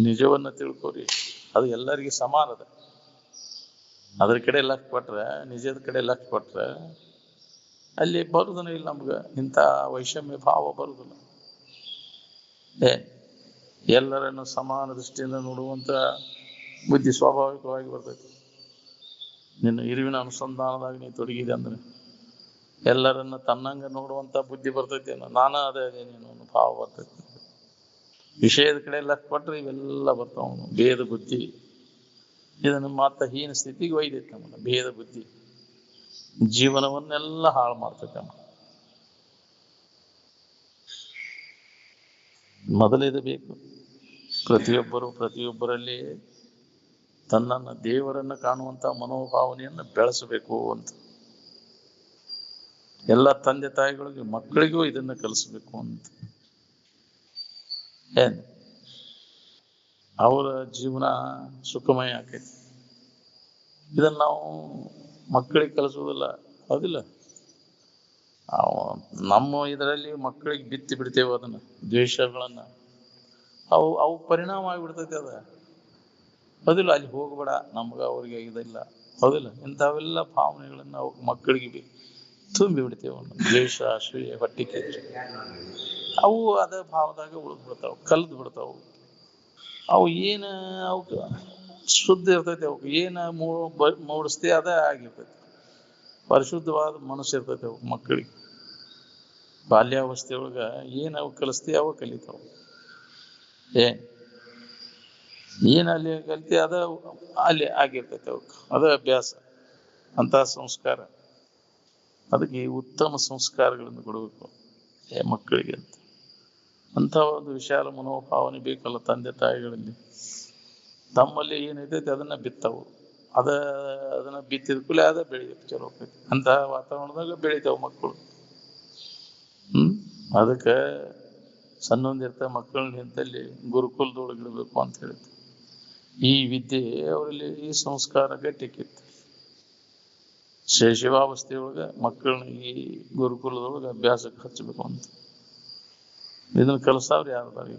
ನಿಜವನ್ನ ತಿಳ್ಕೊರಿ. ಅದು ಎಲ್ಲರಿಗೂ ಸಮಾನದ. ಅದ್ರ ಕಡೆ ಲಕ್ಷ ಕೊಟ್ರೆ, ನಿಜದ ಕಡೆ ಲಕ್ಷ ಕೊಟ್ರೆ ಅಲ್ಲಿ ಬರುದನ ಇಲ್ಲ. ನಮ್ಗ ಇಂಥ ವೈಷಮ್ಯ ಭಾವ ಬರುದಿಲ್ಲ. ಎಲ್ಲರನ್ನು ಸಮಾನ ದೃಷ್ಟಿಯಿಂದ ನೋಡುವಂತ ಬುದ್ಧಿ ಸ್ವಾಭಾವಿಕವಾಗಿ ಬರ್ತೈತಿ. ನಿನ್ನ ಇರುವಿನ ಅನುಸಂಧಾನದಾಗ ನೀ ತೊಡಗಿದೆ ಅಂದ್ರೆ ಎಲ್ಲರನ್ನ ತನ್ನಂಗ ನೋಡುವಂತ ಬುದ್ಧಿ ಬರ್ತೈತಿ. ನಾನ ಅದೇ ನೀನು ಭಾವ ಬರ್ತೈತಿ. ವಿಷಯದ ಕಡೆ ಲಕ್ಷ ಕೊಟ್ರೆ ಇವೆಲ್ಲ ಬರ್ತಾವ. ಭೇದ ಬುದ್ಧಿ ಇದನ್ನು ಮಾತ್ರ ಹೀನ ಸ್ಥಿತಿಗೆ ಒಯ್ದೈತಿ. ನಮ್ಮನ್ನ ಭೇದ ಬುದ್ಧಿ ಜೀವನವನ್ನೆಲ್ಲ ಹಾಳು ಮಾಡ್ತೈತೆ. ಮೊದಲಿದು ಬೇಕು. ಪ್ರತಿಯೊಬ್ಬರಲ್ಲಿ ತನ್ನನ್ನು ದೇವರನ್ನು ಕಾಣುವಂತ ಮನೋಭಾವನೆಯನ್ನು ಬೆಳೆಸಬೇಕು ಅಂತ. ಎಲ್ಲ ತಂದೆ ತಾಯಿಗಳಿಗೆ ಮಕ್ಕಳಿಗೂ ಇದನ್ನ ಕಲಿಸ್ಬೇಕು ಅಂತ. ಅವರ ಜೀವನ ಸುಖಮಯ ಆಕೈತಿ. ಇದನ್ನ ನಾವು ಮಕ್ಕಳಿಗೆ ಕಲಿಸೋದಿಲ್ಲ. ಹೌದಿಲ್ಲ? ನಮ್ಮ ಇದರಲ್ಲಿ ಮಕ್ಕಳಿಗೆ ಬಿತ್ತಿ ಬಿಡ್ತೇವೆ ಅದನ್ನ, ದ್ವೇಷಗಳನ್ನ. ಅವು ಪರಿಣಾಮ ಆಗಿಬಿಡ್ತೈತಿ ಅದ. ಹೌದಿಲ್ಲ? ಅಲ್ಲಿ ಹೋಗ್ಬೇಡ, ನಮ್ಗ ಅವ್ರಿಗೆ ಇದಿಲ್ಲ. ಹೌದಿಲ್ಲ? ಇಂಥವೆಲ್ಲ ಭಾವನೆಗಳನ್ನ ಮಕ್ಕಳಿಗೆ ತುಂಬಿ ಬಿಡ್ತೇವೆ. ದ್ವೇಷ, ಅಸೂಯೆ, ಹೊಟ್ಟೆ ಕಿಚ್ಚು ಅವು ಅದ ಭಾವದಾಗ ಉಳಿದ್ ಬಿಡ್ತಾವ, ಕಲ್ದು ಬಿಡ್ತಾವು. ಅವು ಏನ ಅವಕ್ಕೆ ಶುದ್ಧ ಇರ್ತೈತಿ. ಅವಕ್ಕೆ ಏನ ಮೂಡಿಸ್ತಿ ಅದೇ ಆಗಿರ್ತೈತಿ. ಪರಿಶುದ್ಧವಾದ ಮನಸ್ಸು ಇರ್ತೈತಿ ಅವು ಮಕ್ಕಳಿಗೆ. ಬಾಲ್ಯಾವಸ್ಥೆ ಒಳಗ ಏನ್ ಅವು ಕಲಿಸ್ತಿ ಅವ ಕಲಿತಾವ. ಏನ್ ಅಲ್ಲಿ ಕಲಿತಿ ಅದ ಅಲ್ಲಿ ಆಗಿರ್ತೈತಿ. ಅವಕ್ಕೆ ಅದ ಅಭ್ಯಾಸ, ಅಂತ ಸಂಸ್ಕಾರ. ಅದಕ್ಕೆ ಉತ್ತಮ ಸಂಸ್ಕಾರಗಳನ್ನು ಕೊಡಬೇಕು ಮಕ್ಕಳಿಗೆ ಅಂತ. ಅಂತ ಒಂದು ವಿಶಾಲ ಮನೋಭಾವನೆ ಬೇಕಲ್ಲ ತಂದೆ ತಾಯಿಗಳಲ್ಲಿ. ತಮ್ಮಲ್ಲಿ ಏನೈತೈತಿ ಅದನ್ನ ಬಿತ್ತವು. ಅದನ್ನ ಬಿತ್ತಿದ ಕೂಡಲೇ ಅದ ಬೆಳಿಬೇಕು. ಚಲೋ ಅಂತ ವಾತಾವರಣದಾಗ ಬೆಳಿತಾವ ಮಕ್ಕಳು. ಅದಕ್ಕೆ ಸಣ್ಣೊಂದಿರ್ತ ಮಕ್ಕಳನ್ನ ನಿಂತಲ್ಲಿ ಗುರುಕುಲದೊಳಗಿಡ್ಬೇಕು ಅಂತ ಹೇಳಿದ್ರು. ಈ ವಿದ್ಯೆ ಅವರಲ್ಲಿ ಈ ಸಂಸ್ಕಾರ ಗಟ್ಟಿಕ್ಕಿತ್ತು. ಶೈಶವಾವಸ್ಥೆಯೊಳಗ ಮಕ್ಕಳನ್ನ ಈ ಗುರುಕುಲದೊಳಗೆ ಅಭ್ಯಾಸಕ್ಕೆ ಹಚ್ಚಬೇಕು ಅಂತ. ಇದನ್ನ ಕಲಿಸ್ತಾವ್ರಿ ಯಾರ್ದಾರಿ?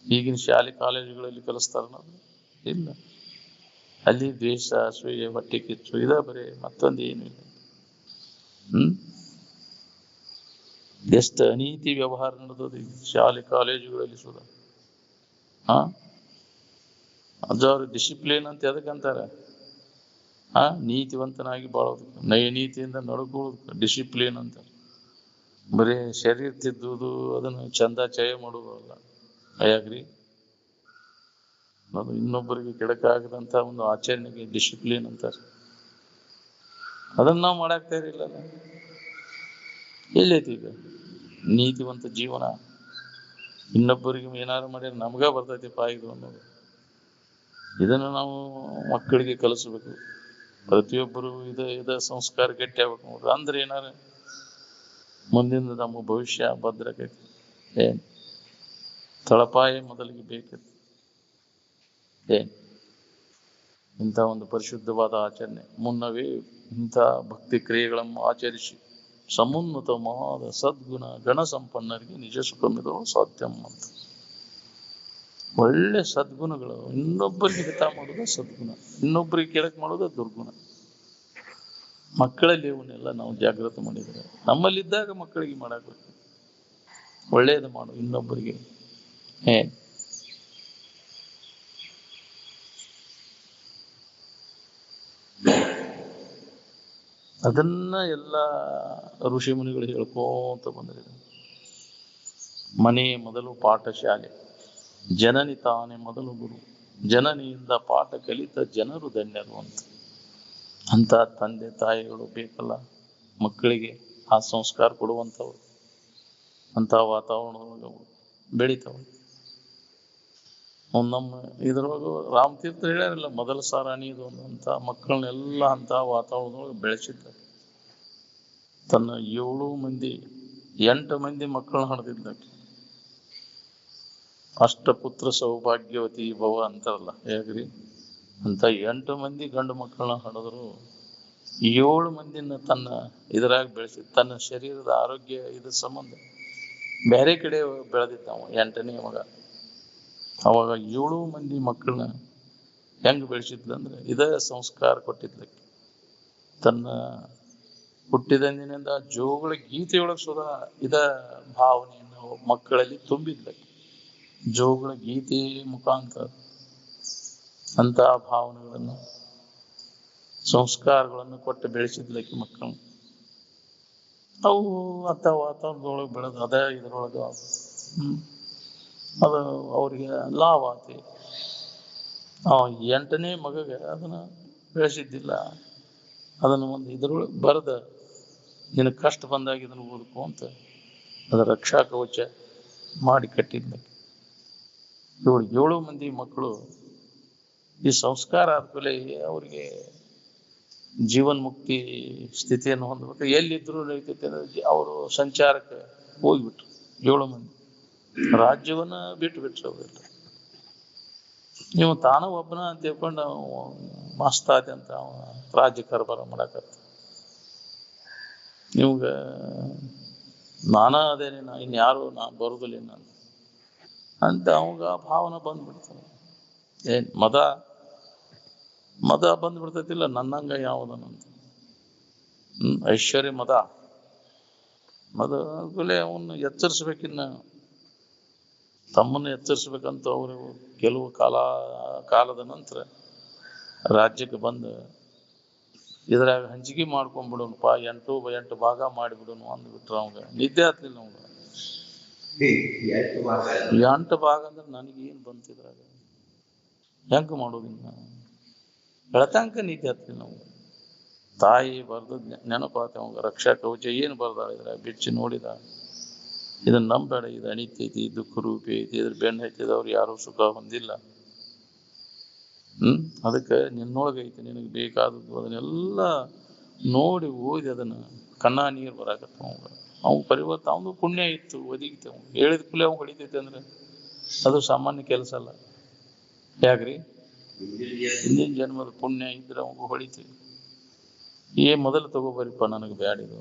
ಈಗಿನ ಶಾಲೆ ಕಾಲೇಜುಗಳಲ್ಲಿ ಕಲಿಸ್ತಾರ? ಇಲ್ಲ. ಅಲ್ಲಿ ದ್ವೇಷ, ಅಸೂಯೆ, ಹೊಟ್ಟೆ ಕಿಚ್ಚು ಇದ ಬರೀ, ಮತ್ತೊಂದು ಏನು ಇಲ್ಲ. ಎಷ್ಟು ಅನೀತಿ ವ್ಯವಹಾರ ನಡೆದದ ಈ ಶಾಲೆ ಕಾಲೇಜುಗಳಲ್ಲಿ ಸುಧಾ. ಅದಾದ್ರು ಡಿಸಿಪ್ಲಿನ್ ಅಂತ ಎದಕ್ಕಂತಾರೆ? ನೀತಿವಂತನಾಗಿ ಬಾಳೋದಕ್ಕೆ, ನಯನೀತಿಯಿಂದ ನಡ್ಕೊಳ್ಳೋದಕ್ಕೆ ಡಿಸಿಪ್ಲಿನ್ ಅಂತ. ಬರೀ ಶರೀರ ತಿದ್ದುವುದು, ಅದನ್ನು ಚಂದ ಚಯ ಮಾಡುವುದಲ್ಲ. I agree. ಅದು ಇನ್ನೊಬ್ಬರಿಗೆ ಕೆಡಕಾಗದಂತ ಒಂದು ಆಚರಣೆಗೆ ಡಿಸಿಪ್ಲಿನ್ ಅಂತಾರೆ. ಅದನ್ನ ನಾವು ಮಾಡಾಕ್ತಾ ಇರಲಿಲ್ಲ. ಎಲ್ಲೈತಿ ಈಗ ನೀತಿವಂತ ಜೀವನ? ಇನ್ನೊಬ್ಬರಿಗೆ ಏನಾದ್ರು ಮಾಡಿದ್ರೆ ನಮ್ಗ ಬರ್ತೈತಿಪ್ಪ ಇದು ಅನ್ನೋದು. ಇದನ್ನು ನಾವು ಮಕ್ಕಳಿಗೆ ಕಲಿಸ್ಬೇಕು. ಪ್ರತಿಯೊಬ್ಬರು ಇದ ಸಂಸ್ಕಾರ ಗಟ್ಟಿ ಆಗ್ಬೇಕು ನೋಡ್ರಿ. ಅಂದ್ರೆ ಏನಾರ ಮುಂದಿನ ನಮ್ಮ ಭವಿಷ್ಯ ಭದ್ರಕೈತಿ. ಏನ್ ತಳಪಾಯ ಮೊದಲಿಗೆ ಬೇಕೈತಿ. ಏನ್ ಇಂಥ ಒಂದು ಪರಿಶುದ್ಧವಾದ ಆಚರಣೆ ಮುನ್ನವೇ ಇಂಥ ಭಕ್ತಿ ಕ್ರಿಯೆಗಳನ್ನು ಆಚರಿಸಿ ಸಮುನ್ನತವಾದ ಸದ್ಗುಣ ಗಣ ಸಂಪನ್ನರಿಗೆ ನಿಜ ಸುಖಮಿದು ಸಾಧ್ಯಂ ಅಂತ. ಒಳ್ಳೆ ಸದ್ಗುಣಗಳು. ಇನ್ನೊಬ್ಬರಿಗೆ ಹಿತ ಮಾಡೋದು ಸದ್ಗುಣ, ಇನ್ನೊಬ್ಬರಿಗೆ ಕೆಳಕ್ ಮಾಡೋದು ದುರ್ಗುಣ. ಮಕ್ಕಳಲ್ಲಿ ಇವನ್ನೆಲ್ಲ ನಾವು ಜಾಗೃತಿ ಮಾಡಿದ್ರೆ ನಮ್ಮಲ್ಲಿದ್ದಾಗ ಮಕ್ಕಳಿಗೆ ಮಾಡಾಕಬೇಕು. ಒಳ್ಳೇದು ಮಾಡು ಇನ್ನೊಬ್ಬರಿಗೆ. ಅದನ್ನ ಎಲ್ಲ ಋಷಿ ಮುನಿಗಳು ಹೇಳ್ಕೋತ ಬಂದಿದ್ದಾರೆ. ಮನೆ ಮೊದಲು ಪಾಠಶಾಲೆ, ಜನನಿ ತಾನೇ ಮೊದಲು ಗುರು, ಜನನಿಯಿಂದ ಪಾಠ ಕಲಿತ ಜನರು ಧನ್ಯರು ಅಂತ ತಂದೆ ತಾಯಿಗಳು ಬೇಕಲ್ಲ ಮಕ್ಕಳಿಗೆ ಆ ಸಂಸ್ಕಾರ ಕೊಡುವಂಥವ್ರು. ಅಂತ ವಾತಾವರಣದೊಳಗೆ ಬೆಳಿತಾವ. ನಮ್ಮ ಇದ್ರೊಳಗೆ ರಾಮತೀರ್ಥ ಹೇಳ್ಯಾರಲ್ಲ, ಮೊದಲ ಸಾರಾಣಿದು ಅಂತ ಮಕ್ಕಳನ್ನೆಲ್ಲ ಅಂತ ವಾತಾವರಣದೊಳಗೆ ಬೆಳೆಸಿದ್ದ. ತನ್ನ 8 ಮಂದಿ ಮಕ್ಕಳನ್ನ ಹಡ್ದಿದ್ಲಕ್ಕೆ. ಅಷ್ಟಪುತ್ರ ಸೌಭಾಗ್ಯವತಿ ಭವ ಅಂತಾರಲ್ಲ, ಹೇಗ್ರಿ ಅಂತ 8 ಮಂದಿ ಗಂಡು ಮಕ್ಕಳನ್ನ ಹಡಿದ್ರು 7 ಮಂದಿನ ತನ್ನ ಇದರಾಗ ಬೆಳೆಸಿ ತನ್ನ ಶರೀರದ ಆರೋಗ್ಯ ಇದ್ರ ಸಂಬಂಧ ಬೇರೆ ಕಡೆ ಬೆಳೆದಿದ್ದ ಅವ 8ನೇ ಮಗ. ಅವಾಗ 7 ಮಂದಿ ಮಕ್ಕಳನ್ನ ಹೆಂಗ್ ಬೆಳೆಸಿದ್ಲಂದ್ರೆ ಇದ ಸಂಸ್ಕಾರ ಕೊಟ್ಟಿದ್ಲಕ್ಕೆ. ತನ್ನ ಹುಟ್ಟಿದಂದಿನಿಂದ ಜೋಗಳ ಗೀತೆಯೊಳಗೆ ಸುಧಾ ಇದ ಭಾವನೆಯನ್ನು ಮಕ್ಕಳಲ್ಲಿ ತುಂಬಿದ್ಲಕ್ಕೆ. ಜೋಗಳ ಗೀತೆ ಮುಖಾಂತರ ಅಂತ ಭಾವನೆಗಳನ್ನು ಸಂಸ್ಕಾರಗಳನ್ನು ಕೊಟ್ಟು ಬೆಳೆಸಿದ್ಲಕ್ಕೆ ಮಕ್ಕಳನ್ನು. ಅವು ಅತ್ತ ವಾತಾವರಣದೊಳಗೆ ಬೆಳೆದು ಅದೇ ಇದ್ರೊಳಗೆ ಅದು ಅವ್ರಿಗೆ ಲಾಭ ಆತಿ. 8ನೇ ಮಗಗೆ ಅದನ್ನ ಬೆಳೆಸಿದ್ದಿಲ್ಲ. ಅದನ್ನು ಒಂದು ಇದ್ರೊಳಗೆ ಬರೆದ ನಿನಗೆ ಕಷ್ಟ ಬಂದಾಗ ಇದನ್ನು ಓದ್ಕೊ ಅಂತ ಅದರ ರಕ್ಷಾ ಕವಚ ಮಾಡಿ ಕಟ್ಟಿದ್ಲಕ್ಕೆ. 7 ಮಂದಿ ಮಕ್ಕಳು ಈ ಸಂಸ್ಕಾರ ಆದ್ಮೇಲೆ ಅವ್ರಿಗೆ ಜೀವನ್ ಮುಕ್ತಿ ಸ್ಥಿತಿಯನ್ನು ಹೊಂದಬೇಕು. ಎಲ್ಲಿದ್ರು ನಡೀತೈತೆ ಅಂದ್ರೆ ಅವರು ಸಂಚಾರಕ್ಕೆ ಹೋಗ್ಬಿಟ್ರು 7 ಮಂದಿ. ರಾಜ್ಯವನ್ನ ಬಿಟ್ಬಿಟ್ರು ಅವರೆಲ್ಲ. ನೀವು ತಾನು ಒಬ್ಬನ ಅಂತ ತಿಳ್ಕೊಂಡು ಮಸ್ತಾದಿ ಅಂತ ರಾಜ್ಯ ಕಾರ್ಬಾರ ಮಾಡಕತ್ತ. ನಿಮ್ಗ ನಾನಾ ಅದೇನೆ, ಇನ್ಯಾರು ನಾ ಬರುದಿಲ್ಲ ನಾನು ಅಂತ ಅವಾಗ ಭಾವನೆ ಬಂದ್ಬಿಡ್ತಾನೆ. ಏನ್ ಮದ ಬಂದ್ಬಿಡ್ತೈತಿಲ್ಲ, ನನ್ನಂಗ ಯಾವುದನಂತ. ಐಶ್ವರ್ಯ ಮದ ಅವನ್ನ ಎಚ್ಚರಿಸ್ಬೇಕಿನ್ನ, ತಮ್ಮನ್ನು ಎಚ್ಚರಿಸ್ಬೇಕಂತ ಅವರು ಕೆಲವು ಕಾಲದ ನಂತರ ರಾಜ್ಯಕ್ಕೆ ಬಂದು ಇದ್ರಾಗ ಹಂಚಿಕೆ ಮಾಡ್ಕೊಂಡ್ಬಿಡೋಣಪ್ಪ, 8 ಭಾಗ ಮಾಡಿಬಿಡೋನು ಅಂದ್ಬಿಟ್ರು. ಅವಾಗ ನಿದ್ದೆ ಆಗ್ಲಿಲ್ಲ. ಅವಾಗ 8 ಭಾಗ ಅಂದ್ರೆ ನನಗೇನು ಬಂತಿದ್ರಾಗ ಹೆಂಗ ಮಾಡೋದಿನ್ನ ಬೆಳತಂಕ ನಿದ್ದೆ ಹತ್ತಿಲ್ಲ. ನಾವು ತಾಯಿ ಬರ್ದು ನೆನಪಾತ ಅವಾಗ ರಕ್ಷಾ ಕವಚ ಏನು ಬರ್ದಾಳ ಇದ್ರಾಗ ಬಿಚ್ಚಿ ನೋಡಿದ. ಇದನ್ನ ನಂಬೇಡ, ಇದು ಅಣಿತೈತಿ, ದುಃಖ ರೂಪಿ ಐತಿ, ಇದ್ರ ಬೆನ್ನ ಹತ್ತಿದವ್ರು ಯಾರು ಸುಖ ಹೊಂದಿಲ್ಲ. ಅದಕ್ಕೆ ನಿನ್ನೊಳಗೈತಿ, ನಿನಗೆ ಬೇಕಾದದ್ದು ಅದನ್ನೆಲ್ಲ ನೋಡಿ ಓದಿ ಅದನ್ನ ಕಣ್ಣ ನೀರು ಬರಾಕತ್ತ. ಅವ್ನು ಪರಿವರ್ತ ಅವನು ಪುಣ್ಯ ಇತ್ತು, ಒದಗಿತ್ತು. ಅವ್ನು ಹೇಳಿದ ಕೂಲೆ ಅವ್ನು ಹೊಡಿತೈತಿ ಅಂದ್ರೆ ಅದು ಸಾಮಾನ್ಯ ಕೆಲಸ ಅಲ್ಲ. ಯಾಕ್ರಿ? ಹಿಂದಿನ ಜನ್ಮದ ಪುಣ್ಯ ಇದ್ರೆ ಅವಂಗ ಹೊಡಿತೀವಿ. ಮೊದಲು ತಗೋಬರಿಪ್ಪ, ನನಗೆ ಬ್ಯಾಡಿದು.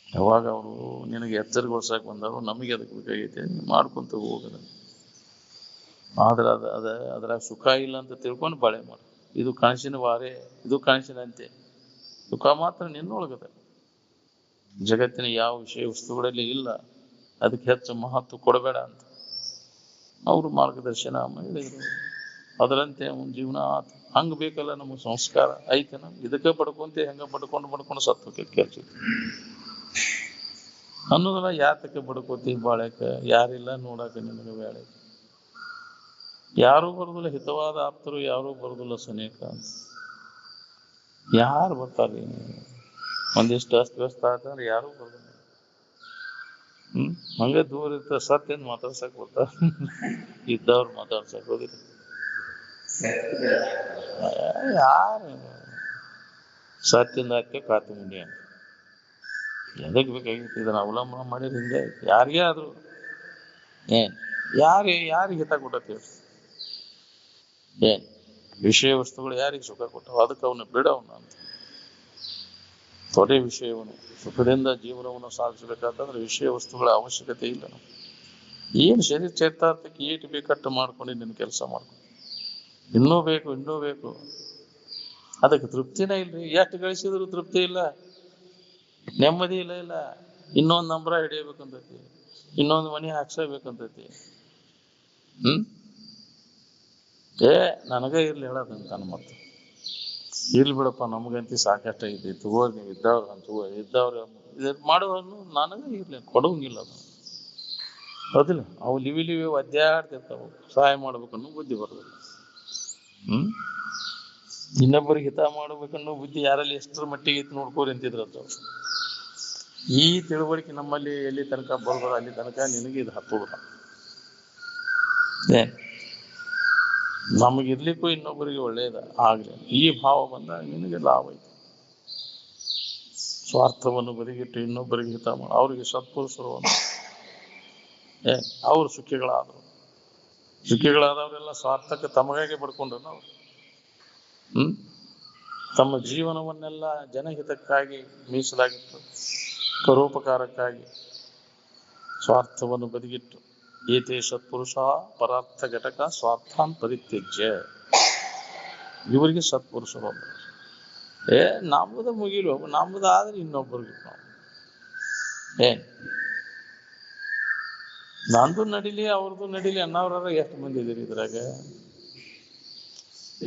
ಯಾವಾಗ ಅವರು ನಿನಗೆ ಎಚ್ಚರಗೊಳಿಸಕ್ ಬಂದವರು ನಮಗೆ ಅದಕ್ಕೆ ಬೇಕಾಗೈತೆ, ಮಾಡ್ಕೊಂತ ಹೋಗದ. ಆದ್ರೆ ಅದ್ರಾಗ ಸುಖ ಇಲ್ಲ ಅಂತ ತಿಳ್ಕೊಂಡು ಬಾಳೆ ಮಾಡು. ಇದು ಕನಸಿನ ವಾರೆ, ಇದು ಕನಸಿನಂತೆ. ಸುಖ ಮಾತ್ರ ನಿನ್ನೊಳಗದ. ಜಗತ್ತಿನ ಯಾವ ವಿಷಯ ವಸ್ತುಗಳಲ್ಲಿ ಇಲ್ಲ, ಅದಕ್ಕೆ ಹೆಚ್ಚು ಮಹತ್ವ ಕೊಡಬೇಡ ಅಂತ ಅವರು ಮಾರ್ಗದರ್ಶನ ಹೇಳಿದ್ರು. ಅದರಂತೆ ಅವನ ಜೀವನ ಆತ. ಹಂಗ ಬೇಕಲ್ಲ ನಮಗೆ ಸಂಸ್ಕಾರ ಐತೆ. ನಮ್ಗೆ ಇದಕ್ಕೆ ಪಡ್ಕೊಂತ ಹೆಂಗ ಪಡ್ಕೊಂಡು ಸತ್ತು ಕೆಲಸ. ಅನ್ನೋದಲ್ಲ. ಯಾತಕ್ಕೆ ಬಡ್ಕೋತಿ ಬಾಳ್ಯಾಕ, ಯಾರಿಲ್ಲ ನೋಡಾಕ ನಿನಗೆ ಬೇಳೆ, ಯಾರೂ ಬರುದಿಲ್ಲ ಹಿತವಾದ ಆಪ್ತರು, ಯಾರೂ ಬರುದಿಲ್ಲ ಸನೇಕ. ಯಾರು ಬರ್ತಾರೆ? ಒಂದಿಷ್ಟು ಅಸ್ತವ್ಯಸ್ತ ಆದ್ರೆ ಯಾರೂ ಬರುದಿಲ್ಲ. ಹಂಗೆ ದೂರ ಇರ್ತ ಸತ್ಯಂದ ಮಾತಾಡ್ಸಕ್ ಬರ್ತಾರ, ಇದ್ದವ್ರು ಮಾತಾಡ್ಸಕ್ ಹೋಗಿರಿ. ಯಾರು ಸತ್ಯಂದ ಹಾಕಿ ಕಾತು ಮುಂಡಿ ಅಂತ ಎದಕ್ ಬೇಕಾಗಿತ್ತು? ಇದನ್ನ ಅವಲಂಬನೆ ಮಾಡಿದ್ರೆ ಹಿಂಗೆ ಯಾರಿಗೇ ಆದ್ರು ಏನ್ ಯಾರಿಗೆ ಹಿತ ಕೊಟ್ಟತಿ? ಏನ್ ವಿಷಯ ವಸ್ತುಗಳು ಯಾರಿಗೆ ಸುಖ ಕೊಟ್ಟವು? ಅದಕ್ಕೆ ಅವನು ಬಿಡವನು ಅಂತ. ತೊರೆ ವಿಷಯವನ್ನು ಸುಖದಿಂದ ಜೀವನವನ್ನು ಸಾಧಿಸಬೇಕಾದ್ರೆ ವಿಷಯ ವಸ್ತುಗಳ ಅವಶ್ಯಕತೆ ಇಲ್ಲ. ಏನು ಶರೀರ ಚೇತಾರ್ಥಕ್ಕೆ ಏಟು ಬೇಕಟ್ಟು ಮಾಡ್ಕೊಂಡು ನಿನ್ನ ಕೆಲಸ ಮಾಡ್ಕೊಂಡು ಇನ್ನೂ ಬೇಕು. ಅದಕ್ಕೆ ತೃಪ್ತಿನೇ ಇಲ್ರಿ. ಎಷ್ಟು ಗಳಿಸಿದ್ರು ತೃಪ್ತಿ ಇಲ್ಲ, ನೆಮ್ಮದಿ ಇಲ್ಲ. ಇನ್ನೊಂದು ನಂಬರ ಹಿಡಿಯಬೇಕಂತೈತಿ, ಇನ್ನೊಂದು ಮನೆ ಹಾಕ್ಸಬೇಕಂತೈತಿ. ನನಗ ಇರ್ಲಿ ಹೇಳೋದಂತಾನ. ಮತ್ತೆ ಇರ್ಲಿ ಬಿಡಪ್ಪ, ನಮಗಂತ ಸಾಕಷ್ಟು ಐತಿ, ತಗೋರಿ ನೀವು ಇದ್ದವ್ರು ಮಾಡೋನು ನನಗ ಇರ್ಲಿ, ಕೊಡೋಂಗಿಲ್ಲ ಅದು. ಹೌದಿಲ್ಲ? ಅವು ಲಿವಿ ಒದ್ದಾಡ್ತಿರ್ತಾವ, ಸಹಾಯ ಮಾಡ್ಬೇಕನ್ನೋ ಬುದ್ಧಿ ಬರೋದಿಲ್ಲ. ಇನ್ನೊಬ್ಬರಿಗೆ ಹಿತ ಮಾಡ್ಬೇಕನ್ನೋ ಬುದ್ಧಿ ಯಾರಲ್ಲಿ ಎಷ್ಟರ ಮಟ್ಟಿಗೆ ಐತಿ ನೋಡ್ಕೋರಿ ಅಂತಿದ್ರದ್ದು. ಈ ತಿಳುವಳಿಕೆ ನಮ್ಮಲ್ಲಿ ಎಲ್ಲಿ ತನಕ ಬರ್ಬೋದು ಅಲ್ಲಿ ತನಕ ನಿನಗೆ ಇದು ಹತ್ತುವುದಿಲ್ಲ. ನಮಗಿರ್ಲಿಕ್ಕೂ ಇನ್ನೊಬ್ಬರಿಗೆ ಒಳ್ಳೆಯದ ಆಗ್ಲಿ, ಈ ಭಾವ ಬಂದಾಗ ನಿನಗೆ ಲಾಭ ಐತಿ. ಸ್ವಾರ್ಥವನ್ನು ಬದಿಗಿಟ್ಟು ಇನ್ನೊಬ್ಬರಿಗೆ ಹಿತ ಮಾಡಿ ಅವ್ರಿಗೆ ಸತ್ಪುರುಷರು ಅವ್ರು ಸುಖಿಗಳಾದವರೆಲ್ಲ ಸ್ವಾರ್ಥಕ್ಕೆ ತಮಗಾಗಿ ಪಡ್ಕೊಂಡ್ರು ನಾವು. ತಮ್ಮ ಜೀವನವನ್ನೆಲ್ಲ ಜನಹಿತಕ್ಕಾಗಿ ಮೀಸಲಾಗಿತ್ತು, ಪರೋಪಕಾರಕ್ಕಾಗಿ ಸ್ವಾರ್ಥವನ್ನು ಬದಿಗಿಟ್ಟು ಏತೇ ಸತ್ಪುರುಷ ಪರಾರ್ಥ ಘಟಕ ಸ್ವಾರ್ಥಾನ್ ಪರಿತ್ಯಜ್ಯ, ಇವರಿಗೆ ಸತ್ಪುರುಷರು. ನಮ್ಮದ ಮುಗಿಲು, ನಮ್ಮದಾದ್ರೆ ಇನ್ನೊಬ್ಬರಿಗೆ ನಂದು ನಡಿಲಿ ಅವ್ರದ್ದು ನಡಿಲಿ ಅನ್ನೋರ ಎಷ್ಟು ಮಂದಿ ಇದೀರಿ ಇದ್ರಾಗ?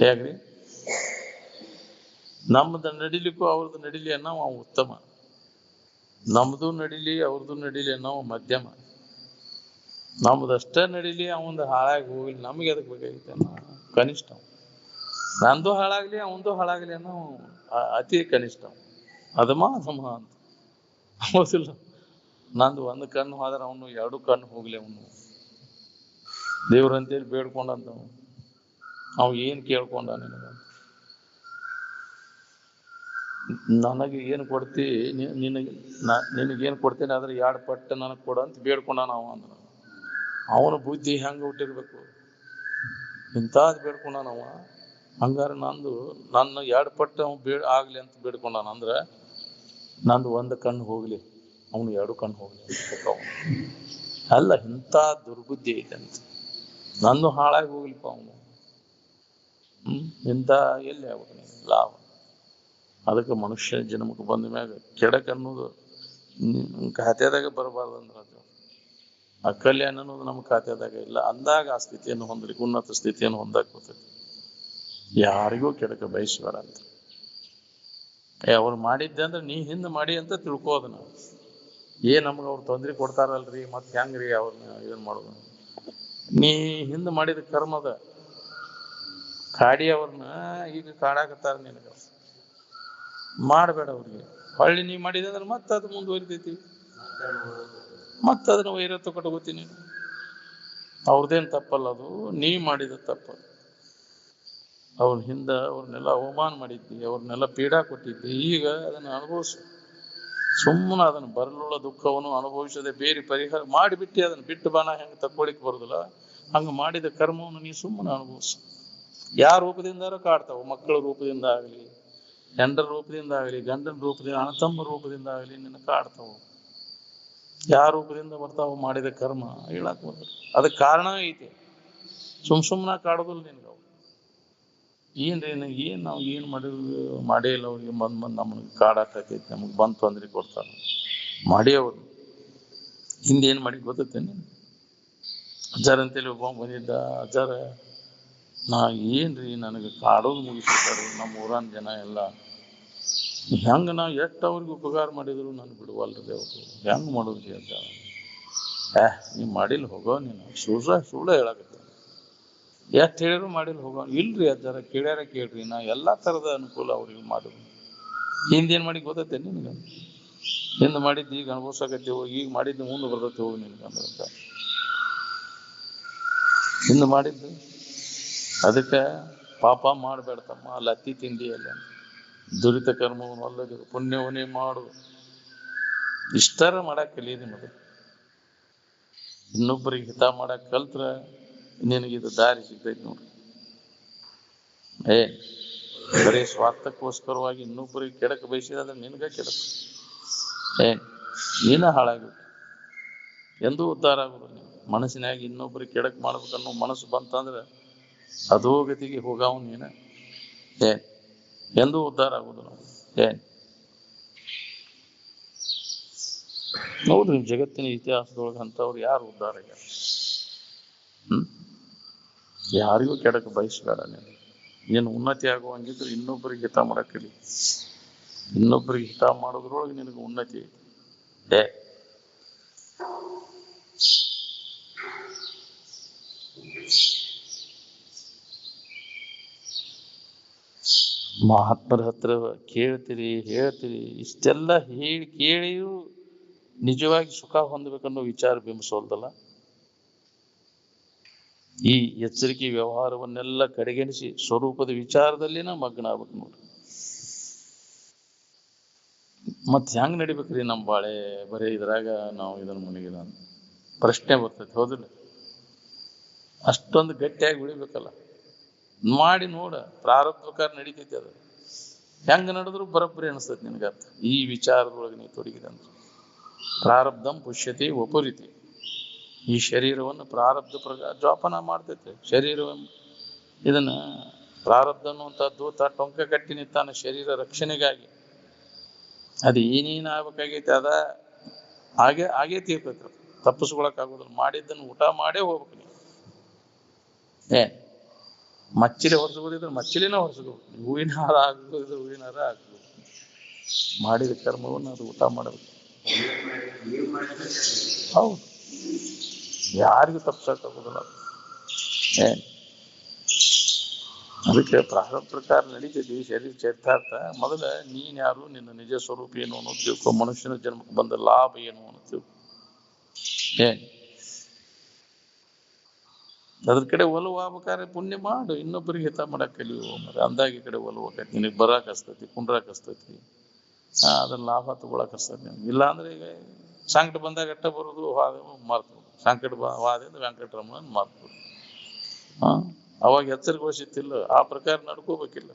ಹೇಗ್ರಿ? ನಮ್ದು ನಡಿಲಿಕ್ಕೂ ಅವ್ರದ್ದು ನಡಿಲಿ ಅನ್ನೋ ಉತ್ತಮ, ನಮ್ದು ನಡಿಲಿ ಅವ್ರದ್ದು ನಡಿಲಿ ಅನ್ನೋ ಮಧ್ಯಮ, ನಮ್ದಷ್ಟೇ ನಡಿಲಿ ಅವಂದು ಹಾಳಾಗಿ ಹೋಗ್ಲಿ ನಮಗೆ ಅದಕ್ಕೆ ಬೇಕಾಗಿತ್ತು ಅನ್ನೋ ಕನಿಷ್ಠ, ನಂದು ಹಾಳಾಗ್ಲಿ ಅವಂದು ಹಾಳಾಗ್ಲಿ ಅನ್ನೋ ಅತಿ ಕನಿಷ್ಠ, ಅದಮ ಅಂತ. ಹೌದಿಲ್ಲ? ನಂದು ಒಂದು ಕಣ್ಣು ಹೋದ್ರೆ ಅವನು ಎರಡು ಕಣ್ಣು ಹೋಗ್ಲಿ, ಅವನು ದೇವ್ರಂತೇಳಿ ಬೇಡ್ಕೊಂಡಂತ ಅವ ಏನ್ ಕೇಳ್ಕೊಂಡ? ನನಗೆ ಏನು ಕೊಡ್ತಿ, ನಿನಗೇನು ಕೊಡ್ತೇನೆ ಆದ್ರೆ 2 ಪಟ್ಟು ನನಗೆ ಕೊಡ ಅಂತ ಬೇಡ್ಕೊಂಡ ನಾವು ಅಂದ್ರ, ಅವನ ಬುದ್ಧಿ ಹೆಂಗ ಹುಟ್ಟಿರ್ಬೇಕು? ಇಂಥದ್ದು ಬೇಡ್ಕೊಂಡ ನಾವ. ಹಂಗಾರೆ ನನ್ನ 2 ಪಟ್ಟು ಅವ್ ಆಗ್ಲಿ ಅಂತ ಬೇಡ್ಕೊಂಡಾನ ಅಂದ್ರೆ ನಂದು 1 ಕಣ್ಣು ಹೋಗ್ಲಿ, ಅವನು 2 ಕಣ್ಣು ಹೋಗ್ಲಿ ಅಂತ ಅಲ್ಲ. ಇಂಥ ದುರ್ಬುದ್ಧಿ ಐತೆ ಅಂತ. ನಂದು ಹಾಳಾಗಿ ಹೋಗ್ಲಿಪ್ಪ ಅವನು, ಇಂಥ ಎಲ್ಲಿ ಆಗ್ಬೇಕು ಲಾಭ? ಅದಕ್ಕೆ ಮನುಷ್ಯ ಜನ್ಮಕ್ಕೆ ಬಂದ ಮ್ಯಾಗ ಕೆಡಕ್ ಅನ್ನೋದು ಖಾತೆದಾಗ ಬರಬಾರ್ದಂದ್ರ, ಅದು ಅಕಲ್ಯಾಣ ಅನ್ನೋದು ನಮ್ಮ ಖಾತೆದಾಗ ಇಲ್ಲ ಅಂದಾಗ ಆ ಸ್ಥಿತಿಯನ್ನು ಹೊಂದಲಿಕ್ಕೆ, ಉನ್ನತ ಸ್ಥಿತಿಯನ್ನು ಹೊಂದಕ್ಕೆ ಬರ್ತೈತಿ. ಯಾರಿಗೂ ಕೆಡಕ ಬಯಸಬೇಡ ಅಂತ. ಅವ್ರು ಮಾಡಿದ್ದೆ ಅಂದ್ರೆ ನೀ ಹಿಂದೆ ಮಾಡಿ ಅಂತ ತಿಳ್ಕೋದ. ನಾವು ನಮ್ಗೆ ಅವ್ರು ತೊಂದರೆ ಕೊಡ್ತಾರಲ್ರಿ, ಮತ್ತೆ ಹೆಂಗ್ರಿ ಅವ್ರನ್ನ ಇದನ್ ಮಾಡೋದು? ನೀ ಹಿಂದೆ ಮಾಡಿದ ಕರ್ಮದ ಕಾಡಿ ಅವ್ರನ್ನ ಈಗ ಕಾಡಾಕತ್ತಾರ, ನಿನಗ ಮಾಡಬೇಡ ಅವ್ರಿಗೆ. ಹೊಳ್ಳಿ ನೀ ಮಾಡಿದೆ ಅಂದ್ರೆ ಮತ್ತೆ ಅದು ಮುಂದುವರಿತೈತಿ, ಮತ್ತೆ ಅದನ್ನ ವೈರತ್ವ ಕಟ್ಕೋತೀನಿ. ಅವ್ರದ್ದೇನ್ ತಪ್ಪಲ್ಲ, ಅದು ನೀ ಮಾಡಿದ ತಪ್ಪ. ಅವ್ರ ಅವ್ರನ್ನೆಲ್ಲ ಅವಮಾನ ಮಾಡಿದ್ದಿ, ಅವ್ರನ್ನೆಲ್ಲ ಪೀಡಾ ಕೊಟ್ಟಿದ್ದಿ. ಈಗ ಅದನ್ನ ಅನುಭವಿಸು. ಸುಮ್ಮನೆ ಅದನ್ನು ಬರಲುಳ್ಳ ದುಃಖವನ್ನು ಅನುಭವಿಸದೆ ಬೇರೆ ಪರಿಹಾರ ಮಾಡಿಬಿಟ್ಟು ಅದನ್ನ ಬಿಟ್ಟು ಬಾಣ ಹೆಂಗೆ ತಕ್ಕೊಳಿಕ್ ಬರುದಿಲ್ಲ, ಹಂಗ ಮಾಡಿದ ಕರ್ಮವನ್ನು ನೀ ಸುಮ್ಮನೆ ಅನುಭವಿಸು. ಯಾವ ರೂಪದಿಂದಾರು ಕಾಡ್ತಾವ, ಮಕ್ಕಳ ರೂಪದಿಂದ ಆಗಲಿ, ಹೆಂಡರ ರೂಪದಿಂದ ಆಗಲಿ, ಗಂಡನ ರೂಪದಿಂದ, ಅಣ್ಣತಮ್ಮ ರೂಪದಿಂದ ಆಗಲಿ ನಿನ್ನ ಕಾಡ್ತಾವ. ಯಾವ ರೂಪದಿಂದ ಬರ್ತಾವ ಮಾಡಿದ ಕರ್ಮ ಹೇಳಕ್ ಬರ್ತದೆ. ಅದಕ್ಕೆ ಕಾರಣ ಐತಿ, ಸುಮ್ಮನೆ ಕಾಡೋದಿಲ್ಲ ನಿನ್ಗ. ನಾವು ಏನ್ ಮಾಡೇ ಇಲ್ಲ ಅವ್ರಿಗೆ ಬಂದ್ ನಮ್ಗೆ ಕಾಡಾಕೈತಿ, ನಮಗ್ ಬಂದ್ ತೊಂದ್ರೆ ಕೊಡ್ತಾರ ಮಾಡಿ. ಅವ್ರು ಹಿಂದೇನ್ ಮಾಡಿ ಗೊತ್ತೇನೆ? ಅಜ್ಜಾರ ಅಂತೇಳಿ ಒಬ್ಬ ಬಂದಿದ್ದ, ಅಜ್ಜಾರ ನಾ ಏನ್ರಿ ನನಗೆ ಕಾಡೋದು ಮುಗಿಸ್ತಾರೆ ನಮ್ಮ ಊರನ್ ಜನ ಎಲ್ಲ, ಹೆಂಗ ನಾ ಎಷ್ಟು ಅವ್ರಿಗೆ ಉಪಕಾರ ಮಾಡಿದ್ರು ನಾನು ಬಿಡುವಲ್ರಿ ಅವರು. ಹೆಂಗ್ ಮಾಡೋದ್ರಿ ಅಂತ. ನೀ ಮಾಡಿಲ್ಲ ಹೋಗೋ ನೀನು ಸುಳ್ಳ ಹೇಳಕತ್ತ. ಎಷ್ಟು ಹೇಳಿದ್ರು ಮಾಡಿಲ್ಲ ಹೋಗೋ. ಇಲ್ರಿ ಅಜ್ಜಾರ ಕೇಳ್ಯಾರ ಕೇಳ್ರಿ, ನಾ ಎಲ್ಲಾ ತರದ ಅನುಕೂಲ ಅವ್ರಿಗೆ ಮಾಡುದು. ಹಿಂದೇನ್ ಮಾಡಿ ಗೊತ್ತೈತೆ ನಿನ್ಗ? ಹಿಂದ್ ಮಾಡಿದ್ದು ಈಗ ಅನುಭವಿಸಕತ್ತೇವು, ಈಗ ಮಾಡಿದ್ದು ಮುಂದೆ ಬರ್ತೈತೆ ಹೋಗಿ ನಿನ್ಗಂತ. ಹಿಂದ್ ಮಾಡಿದ್ದು ಅದಕ್ಕೆ ಪಾಪ ಮಾಡಬೇಡ್ತಮ್ಮ, ಅಲ್ಲಿ ಅತ್ತಿ ತಿಂಡಿ ಅಲ್ಲ, ದುರಿತ ಕರ್ಮವನ್ನು ಅಲ್ಲದಿರು ಪುಣ್ಯವನ್ನೇ ಮಾಡು. ಇಷ್ಟರ ಮಾಡಕ್ ಕಲೀರಿ ಮೊದಲು. ಇನ್ನೊಬ್ಬರಿಗೆ ಹಿತ ಮಾಡಕ್ ಕಲ್ತ್ರ ನಿನಗಿದು ದಾರಿ ಸಿಗ್ತೈತಿ ನೋಡ್ರಿ. ಬರೀ ಸ್ವಾರ್ಥಕ್ಕೋಸ್ಕರವಾಗಿ ಇನ್ನೊಬ್ಬರಿಗೆ ಕೆಡಕ ಬಯಸಿದ್ರೆ ನಿನಗ ಕೆಡಕ. ನೀನ ಹಾಳಾಗಿ ಎಂದೂ ಉದ್ಧಾರ ಆಗುದು. ನೀವು ಮನಸ್ಸಿನಾಗ ಇನ್ನೊಬ್ಬರಿಗೆ ಕೆಡಕ್ ಮಾಡ್ಬೇಕನ್ನೋ ಮನಸ್ಸು ಬಂತಂದ್ರೆ ಅಧೋಗತಿಗೆ ಹೋಗಾವ್ ನೀನ. ಎಂದೂ ಉದ್ಧಾರ ಆಗುದು ನಾವು. ನೋಡ್ರಿ ಜಗತ್ತಿನ ಇತಿಹಾಸದೊಳಗೆ ಅಂತವ್ರು ಯಾರು ಉದ್ಧಾರ ಆಗ್ಯಾರ? ಯಾರಿಗೂ ಕೆಡಕ ಬಯಸ್ಬೇಡ. ನೀನು ಉನ್ನತಿ ಆಗುವಂಗಿದ್ರೆ ಇನ್ನೊಬ್ಬರಿಗೆ ಹಿತ ಮಾಡಕ್ಕಲಿ. ಇನ್ನೊಬ್ಬರಿಗೆ ಹಿತ ಮಾಡೋದ್ರೊಳಗೆ ನಿನಗೆ ಉನ್ನತಿ ಐತಿ. ಮಹಾತ್ಮರ ಹತ್ರ ಕೇಳ್ತೀರಿ, ಹೇಳ್ತೀರಿ, ಇಷ್ಟೆಲ್ಲ ಹೇಳಿ ಕೇಳಿಯೂ ನಿಜವಾಗಿ ಸುಖ ಹೊಂದಬೇಕನ್ನೋ ವಿಚಾರ ಬಿಂಬಿಸೋಲ್ದಲ್ಲ. ಈ ಎಚ್ಚರಿಕೆ ವ್ಯವಹಾರವನ್ನೆಲ್ಲ ಕಡೆಗಣಿಸಿ ಸ್ವರೂಪದ ವಿಚಾರದಲ್ಲಿನ ಮಗ್ನ ಆಗ್ಬೇಕು ನೋಡ್ರಿ. ಮತ್ ಹೆಂಗ್ ನಡಿಬೇಕ್ರಿ ನಮ್ಮ ಬಾಳೆ? ಬರೀ ಇದ್ರಾಗ ನಾವು ಇದನ್ನ ಮುನಿಗಿದ ಪ್ರಶ್ನೆ ಬರ್ತೈತಿ, ಹೌದಿಲ್ಲ? ಅಷ್ಟೊಂದು ಗಟ್ಟಿಯಾಗಿ ಉಳಿಬೇಕಲ್ಲ. ಮಾಡಿ ನೋಡ, ಪ್ರಾರಬ್ಧಕಾರ ನಡೀತೈತಿ. ಅದು ಹೆಂಗ ನಡೆದ್ರು ಬರೋಬ್ಬರಿ ಅನಿಸ್ತೈತಿ ನಿನಗರ್ಥ. ಈ ವಿಚಾರದೊಳಗೆ ನೀ ತೊಡಗಿದಂತ ಪ್ರಾರಬ್ಧಂ ಪುಷ್ಯತಿ ವಪುರಿತಿ. ಈ ಶರೀರವನ್ನು ಪ್ರಾರಬ್ಧ ಜೋಪಾನ ಮಾಡ್ತೈತೆ. ಶರೀರವನ್ನು ಇದನ್ನ ಪ್ರಾರಬ್ಧ ಅನ್ನುವಂಥದ್ದು ಟೊಂಕ ಕಟ್ಟಿ ನಿಂತಾನ ಶರೀರ ರಕ್ಷಣೆಗಾಗಿ. ಅದು ಏನೇನು ಆಗ್ಬೇಕಾಗೈತೆ ಅದ ಹಾಗೇ ತೀರ್ತೈತೆ. ತಪ್ಪಿಸ್ಕೊಳಕ್ ಆಗೋದಿಲ್ಲ. ಮಾಡಿದ್ದನ್ನು ಊಟ ಮಾಡೇ ಹೋಗ್ಬೇಕು ನೀವು. ಮಚ್ಚಿಲೆ ಹೊರಸ್ಬೋದಿದ್ರೆ ಮಚ್ಚಿಲೆನ ಹೊರಸ್ಬೇಕು. ಹೂವಿನ ಹಾರ ಹಾಕ್ಬೋದಿದ್ರೆ ಹೂವಿನ ಹಾರ ಹಾಕ್ಬೇಕು. ಮಾಡಿದ ಕರ್ಮವನ್ನು ಅದು ಊಟ ಮಾಡಬೇಕು. ಹೌದು, ಯಾರಿಗೂ ತಪ್ಪಿಸಕ್ಕಾಗೋದಿಲ್ಲ. ಅದಕ್ಕೆ ಪ್ರಾರಬ್ಧ ಪ್ರಕಾರ ನಡೀತೈತಿ ಶರೀರ ಚರಿತಾರ್ಥ. ಮೊದಲ ನೀನ್ ಯಾರು, ನಿನ್ನ ನಿಜ ಸ್ವರೂಪ ಏನು ಅನ್ನೋ ತಿಳ್ಕೊ. ಮನುಷ್ಯನ ಜನ್ಮಕ್ಕೆ ಬಂದ ಲಾಭ ಏನು ಅನ್ನೋ ತಿಳ್ಕೊ. ಅದ್ರ ಕಡೆ ಒಲವು ಆಗ್ಬೇಕಾದ್ರೆ ಪುಣ್ಯ ಮಾಡು, ಇನ್ನೊಬ್ಬರಿಗೆ ಹಿತ ಮಾಡಕ್ ಕಲಿಯು. ಅಂದಾಗ ಈ ಕಡೆ ಒಲವು ಆಕೈತಿ, ನಿನಗೆ ಬರಾಕ್ ಹಸ್ತೈತಿ, ಕುಂಡ್ರಾಕ್ ಹಸ್ತೈತಿ, ಅದ್ರ ಲಾಭ ತಗೊಳಕ್ ಹಸ್ತೈತಿ. ಇಲ್ಲ ಅಂದ್ರೆ ಈಗ ಸಂಕಟ ಬಂದಾಗ ಅಟ್ಟ ಬರೋದು, ಮಾರ್ತು ಸಂಕಟ ವಾದಿಂದ ವೆಂಕಟರಮಣ ಮಾರ್ತು. ಅವಾಗ ಎಚ್ಚರಿಗೊಳಿಸಿತ್ತಿಲ್ಲ, ಆ ಪ್ರಕಾರ ನಡ್ಕೋಬೇಕಿಲ್ಲ.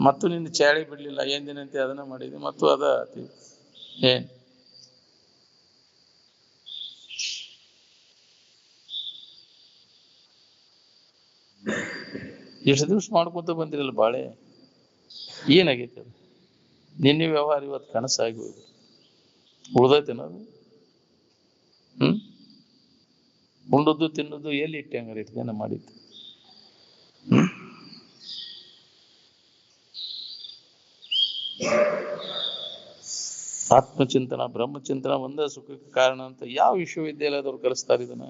ಮತ್ತು ನಿನ್ನ ಚಾಳಿ ಬಿಡ್ಲಿಲ್ಲ, ಏನ್ದಿನಂತೆ ಅದನ್ನ ಮಾಡಿದ್ವಿ, ಮತ್ತು ಅದ ಎಷ್ಟು ದಿವ್ಸ ಮಾಡ್ಕೊಂತ ಬಂದಿರಲ್ಲ ಬಾಳೆ, ಏನಾಗೈತೆ ಅದು? ನಿನ್ನೆ ವ್ಯವಹಾರ ಇವತ್ತು ಕನಸಾಗಿ ಹೋಗ್ಬೇಕು. ಉಳ್ದೈತೇನದು? ಉಂಡದ್ದು ತಿನ್ನೋದು ಎಲ್ಲಿ ಇಟ್ಟೆ? ಹಂಗಾರೆ ಇಟ್ಟೇನ ಮಾಡಿದ್ದು? ಆತ್ಮಚಿಂತನ ಬ್ರಹ್ಮಚಿಂತನ ಒಂದೇ ಸುಖಕ್ಕೆ ಕಾರಣ ಅಂತ ಯಾವ ವಿಶ್ವವಿದ್ಯಾಲಯದವ್ರು ಕಲಿಸ್ತಾರೆ ಇದನ್ನ?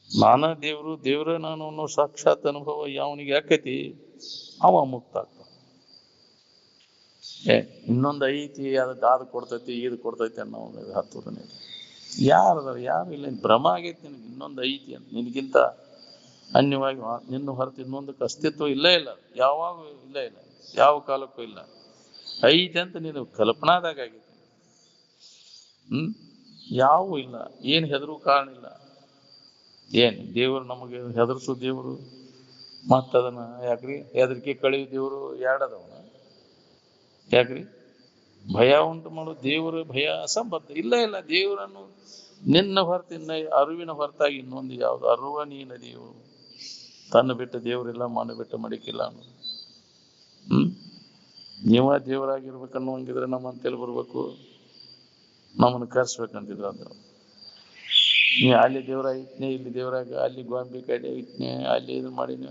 ನಾನ ದೇವ್ರು, ದೇವ್ರ ನಾನು ಅನ್ನೋ ಸಾಕ್ಷಾತ್ ಅನುಭವ ಯಾವನಿಗೆ ಆಕೈತಿ ಅವ ಮುಕ್ತ ಆಗ್ತಾನ. ಇನ್ನೊಂದು ಐತಿ, ಅದು ಕೊಡ್ತೈತಿ, ಇದು ಕೊಡ್ತೈತಿ ಅನ್ನೋ ಹತ್ತೂರನೇ ಯಾರು ಇಲ್ಲ. ಭ್ರಮ ಆಗೈತಿ ನಿನಗೆ. ಇನ್ನೊಂದು ಐತಿ ಅಂತ, ನಿನಗಿಂತ ಅನ್ಯವಾಗಿ ನಿನ್ನ ಹೊರತು ಇನ್ನೊಂದಕ್ಕೆ ಅಸ್ತಿತ್ವ ಇಲ್ಲೇ ಇಲ್ಲ. ಯಾವಾಗ ಇಲ್ಲ, ಯಾವ ಕಾಲಕ್ಕೂ ಇಲ್ಲ. ಐತಿ ಅಂತ ನೀನು ಕಲ್ಪನಾದಾಗ ಆಗೈತಿ. ಯಾವೂ ಇಲ್ಲ. ಏನ್ ಹೆದರು ಕಾರಣ ಇಲ್ಲ. ದೇವರು ನಮಗೆ ಹೆದರ್ಸು ದೇವರು, ಮತ್ತದನ್ನ ಯಾಕ್ರಿ ಹೆದರಿಕೆ ಕಳೆಯು ದೇವರು ಎರಡದವನ ಯಾಕ್ರಿ? ಭಯ ಉಂಟು ಮಾಡು ದೇವರು ಭಯ ಅಸಂಬದ್ಧ. ಇಲ್ಲ ದೇವರನ್ನು ನಿನ್ನ ಹೊರತು, ಇನ್ನ ಅರಿವಿನ ಹೊರತಾಗಿ ಇನ್ನೊಂದು ಯಾವುದು? ಅರುವ ನೀ ನದಿಯು, ತನ್ನ ಬಿಟ್ಟ ದೇವರಿಲ್ಲ, ಮಣ್ಣು ಬಿಟ್ಟ ಮಡಿಕಿಲ್ಲ ಅನ್ನೋದು. ನೀವ ದೇವರಾಗಿರ್ಬೇಕನ್ನುವಂಗಿದ್ರೆ ನಮ್ಮಂತೇಳಿ ಬರ್ಬೇಕು, ನಮ್ಮನ್ನು ಕರ್ಸ್ಬೇಕಂತಿದ್ರು. ಅದು ನೀ ಅಲ್ಲಿ ದೇವರ ಇಟ್ನೆ, ಇಲ್ಲಿ ದೇವರಾಗ, ಅಲ್ಲಿ ಗೋಂಬಿ ಕಡೆ ಇಟ್ನೆ, ಅಲ್ಲಿ ಇದು ಮಾಡಿನ,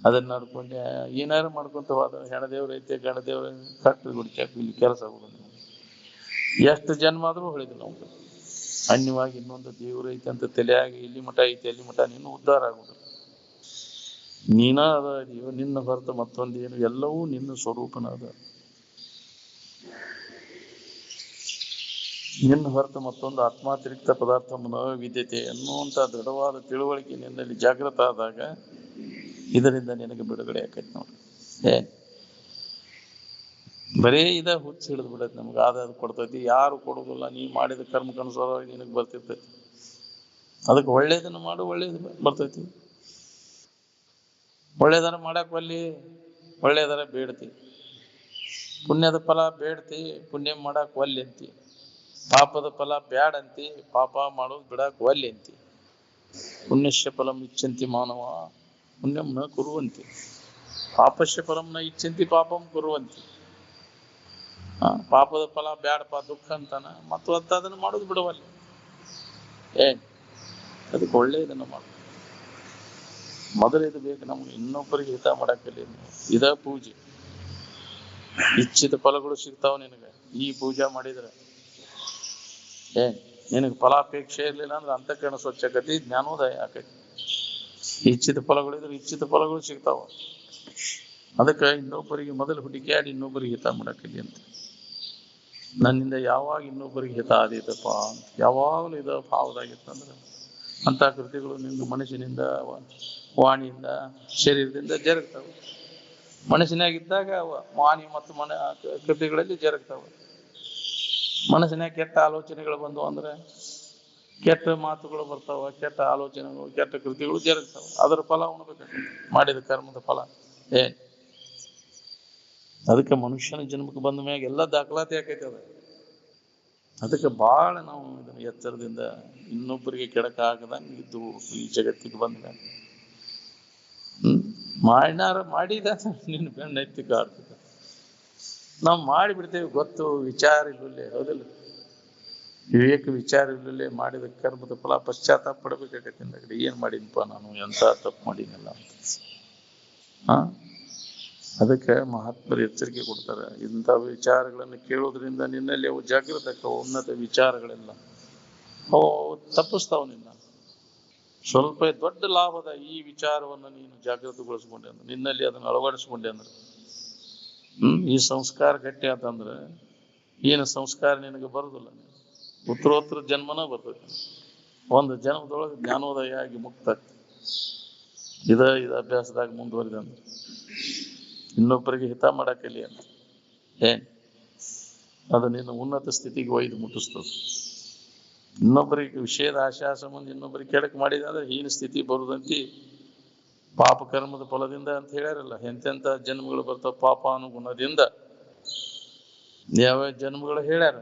ಅದನ್ನ ನಡ್ಕೊಂಡೆ ಏನಾರು ಮಾಡ್ಕೊಂತ ಹೋದ ಹೆಣದೇವ್ರ ಐತೆ ಗಣದೇವ್ರ ಫ್ಯಾಕ್ಟ್ರಿ ಗುಡಿಚಾಕ ಇಲ್ಲಿ ಕೆಲಸ ಆಗೋದು. ಎಷ್ಟು ಜನ್ಮ ಆದ್ರೂ ಹೊಳಿದಿಲ್ಲ ನಾವು. ಅನ್ಯವಾಗಿ ಇನ್ನೊಂದು ದೇವ್ರ ಐತೆ ಅಂತ ತಲೆಯಾಗಿ ಇಲ್ಲಿ ಮಠ ಐತೆ ಅಲ್ಲಿ ಮಠ ನೀನು ಉದ್ಧಾರ ಆಗುದು. ನೀನ ಅದ ನೀವು ನಿನ್ನ ಹೊರತು ಮತ್ತೊಂದೇನು, ಎಲ್ಲವೂ ನಿನ್ನ ಸ್ವರೂಪನ ಅದ. ನಿನ್ನ ಹೊರತು ಮತ್ತೊಂದು ಆತ್ಮಾತಿರಿಕ್ತ ಪದಾರ್ಥ ವಿದ್ಯತೆ ಅನ್ನುವಂತ ದೃಢವಾದ ತಿಳುವಳಿಕೆ ನಿನ್ನಲ್ಲಿ ಜಾಗೃತ ಆದಾಗ ಇದರಿಂದ ನಿನಗೆ ಬಿಡುಗಡೆ ಆಕೈತಿ ನೋಡಿ. ಬರೇ ಇದ ಹುಚ್ಚ ಹಿಡಿದು ಬಿಡೈತಿ ನಮ್ಗೆ. ಆದ ಕೊಡ್ತೈತಿ, ಯಾರು ಕೊಡುದಿಲ್ಲ. ನೀ ಮಾಡಿದ ಕರ್ಮಕ್ಕನುಸಾರವಾಗಿ ನಿನಗೆ ಬರ್ತಿರ್ತೈತಿ. ಅದಕ್ಕೆ ಒಳ್ಳೇದನ್ನು ಮಾಡು, ಒಳ್ಳೇದು ಬರ್ತೈತಿ. ಒಳ್ಳೇದರ ಮಾಡಕ್ ಒಲ್ಲಿ, ಒಳ್ಳೇದರ ಬೇಡ್ತಿ. ಪುಣ್ಯದ ಫಲ ಬೇಡ್ತಿ, ಪುಣ್ಯ ಮಾಡಕ್ ಒಲ್ಲಿ ಅಂತಿ. ಪಾಪದ ಫಲ ಬ್ಯಾಡ್ ಅಂತಿ, ಪಾಪ ಮಾಡೋದು ಬಿಡಾಕ್ ಒಲ್ಲಿ ಅಂತಿ. ಪುಣ್ಯಶ್ಯ ಫಲಂ ಇಚ್ಛಂತಿ ಮಾನವ ಪುಣ್ಯಂ ನ ಕುರುವಂತಿ, ಪಾಪಶ್ಯ ಫಲಂ ನ ಇಚ್ಛಂತಿ ಪಾಪಂ ಕುರುವಂತಿ. ಪಾಪದ ಫಲ ಬ್ಯಾಡಪ್ಪ ದುಃಖ ಅಂತಾನ, ಮತ್ತು ಅದನ್ನ ಮಾಡೋದು ಬಿಡವಲ್ಲಿ. ಅದಕ್ಕೆ ಒಳ್ಳೆಯದನ್ನ ಮಾಡ. ಮೊದಲಿದು ಬೇಕು ನಮ್ಗೆ, ಇನ್ನೊಬ್ಬರಿಗೆ ಹಿತ ಮಾಡಕ್ಕಲ್ಲಿ. ಇದ ಪೂಜೆ. ಇಚ್ಛಿತ ಫಲಗಳು ಸಿಗ್ತಾವ ನಿನಗೆ ಈ ಪೂಜಾ ಮಾಡಿದ್ರೆ. ನಿನಗೆ ಫಲಾಪೇಕ್ಷೆ ಇರ್ಲಿಲ್ಲ ಅಂದ್ರೆ ಅಂತಃಕರಣ ಸ್ವಚ್ಛಕತಿ, ಜ್ಞಾನೋದಯ ಆಕತಿ. ಇಚ್ಛಿತ ಫಲಗಳಿದ್ರೆ ಇಚ್ಛಿತ ಫಲಗಳು ಸಿಗ್ತಾವ. ಅದಕ್ಕೆ ಇನ್ನೊಬ್ಬರಿಗೆ ಮೊದಲು ಹುಡುಕಿಯಾಡಿ ಇನ್ನೊಬ್ಬರಿಗೆ ಹಿತ ಮಾಡಕ್ಕಲ್ಲಿ ಅಂತ. ನನ್ನಿಂದ ಯಾವಾಗ ಇನ್ನೊಬ್ಬರಿಗೆ ಹಿತ ಆದೀತಪ್ಪ ಅಂತ ಯಾವಾಗಲೂ ಇದ ಭಾವದಾಗಿತ್ತಂದ್ರೆ ಅಂತ ಕೃತಿಗಳು ನಿಂದು ಮನಸ್ಸಿನಿಂದ, ವಾಣಿಯಿಂದ, ಶರೀರದಿಂದ ಜರುಗ್ತಾವೆ. ಮನಸ್ಸಿನಾಗಿದ್ದಾಗ ವಾಣಿ ಮತ್ತು ಕೃತಿಗಳಲ್ಲಿ ಜರುಗ್ತಾವೆ. ಮನಸ್ಸಿನಾಗ ಕೆಟ್ಟ ಆಲೋಚನೆಗಳು ಬಂದು ಅಂದ್ರೆ ಕೆಟ್ಟ ಮಾತುಗಳು ಬರ್ತಾವ, ಕೆಟ್ಟ ಆಲೋಚನೆಗಳು, ಕೆಟ್ಟ ಕೃತಿಗಳು ಜರುಗ್ತಾವ. ಅದರ ಫಲ ಉಣ್ಬೇಕಾಗ್ತದೆ, ಮಾಡಿದ ಕರ್ಮದ ಫಲ. ಅದಕ್ಕೆ ಮನುಷ್ಯನ ಜನ್ಮಕ್ಕೆ ಬಂದ ಮ್ಯಾಗ ಎಲ್ಲ ದಾಖಲಾತಿ ಆಕೈತೆ ಅದ. ಅದಕ್ಕೆ ಬಹಳ ನಾವು ಇದನ್ನ ಎಚ್ಚರದಿಂದ ಇನ್ನೊಬ್ಬರಿಗೆ ಕೆಡಕ ಆಗದಂಗೆ ಇದ್ದು ಈ ಜಗತ್ತಿಗೆ ಬಂದ ಮ್ಯಾಗ ಮಾಡಿದ ನಿನ್ನ ಬೆನ್ನ ಎತ್ತಿ ಕಾಡ್ತದೆ. ನಾವು ಮಾಡಿಬಿಡ್ತೇವೆ, ಗೊತ್ತು, ವಿಚಾರ ಇಲ್ಲೇ. ಹೌದಿಲ್ಲ? ವಿವೇಕ ವಿಚಾರ ಇಲ್ಲೇ ಮಾಡಿದ ಕರ್ಮದ ಫಲ ಪಶ್ಚಾತ್ತಾಪ ಪಡಬೇಕಾಗತ್ತೆ. ಹಿಂದಾಗಡೆ ಏನ್ ಮಾಡಿನಪ್ಪ ನಾನು, ಎಂತ ತಪ್ಪು ಮಾಡಿನಲ್ಲ ಅಂತ. ಅದಕ್ಕೆ ಮಹಾತ್ಮರು ಎಚ್ಚರಿಕೆ ಕೊಡ್ತಾರೆ. ಇಂಥ ವಿಚಾರಗಳನ್ನು ಕೇಳೋದ್ರಿಂದ ನಿನ್ನಲ್ಲಿ ಅವು ಜಾಗೃತ ಆಕ್ಕವು. ಉನ್ನತ ವಿಚಾರಗಳೆಲ್ಲ ಅವು ತಪ್ಪಿಸ್ತಾವ ನಿನ್ನ. ಸ್ವಲ್ಪ ದೊಡ್ಡ ಲಾಭದ ಈ ವಿಚಾರವನ್ನು ನೀನು ಜಾಗೃತಗೊಳಿಸ್ಕೊಂಡೆ ಅಂದ್ರೆ, ನಿನ್ನಲ್ಲಿ ಅದನ್ನು ಅಳವಡಿಸ್ಕೊಂಡೆ ಅಂದ್ರೆ, ಈ ಸಂಸ್ಕಾರ ಗಟ್ಟಿ ಆತಂದ್ರೆ ಏನು ಸಂಸ್ಕಾರ ನಿನಗೆ ಬರುದಿಲ್ಲ. ಉತ್ತರೋತ್ತರ ಜನ್ಮನ ಬರ್ತೈತಿ. ಒಂದು ಜನ್ಮದೊಳಗೆ ಜ್ಞಾನೋದಯ ಆಗಿ ಮುಕ್ತ ಇದ ಅಭ್ಯಾಸದಾಗ ಮುಂದುವರಿದಂದ್ರೆ ಇನ್ನೊಬ್ಬರಿಗೆ ಹಿತ ಮಾಡಕ್ಕಲಿ ಅಂತ ಅದು ನಿನ್ನ ಉನ್ನತ ಸ್ಥಿತಿಗೆ ಒಯ್ದು ಮುಟ್ಟಿಸ್ತದೆ. ಇನ್ನೊಬ್ಬರಿಗೆ ವಿಷಯದ ಆಶಾ ಸಂಬಂಧ ಇನ್ನೊಬ್ಬರಿಗೆ ಕೆಡಕ್ ಮಾಡಿದ ಅಂದ್ರೆ ಹೀನ ಸ್ಥಿತಿ ಬರುದಂತಿ ಪಾಪ ಕರ್ಮದ ಫಲದಿಂದ ಅಂತ ಹೇಳ್ಯಾರಲ್ಲ. ಎಂತೆಂತ ಜನ್ಮಗಳು ಬರ್ತಾವ ಪಾಪ ಅನುಗುಣದಿಂದ. ಯಾವ ಜನ್ಮಗಳು ಹೇಳ್ಯಾರ?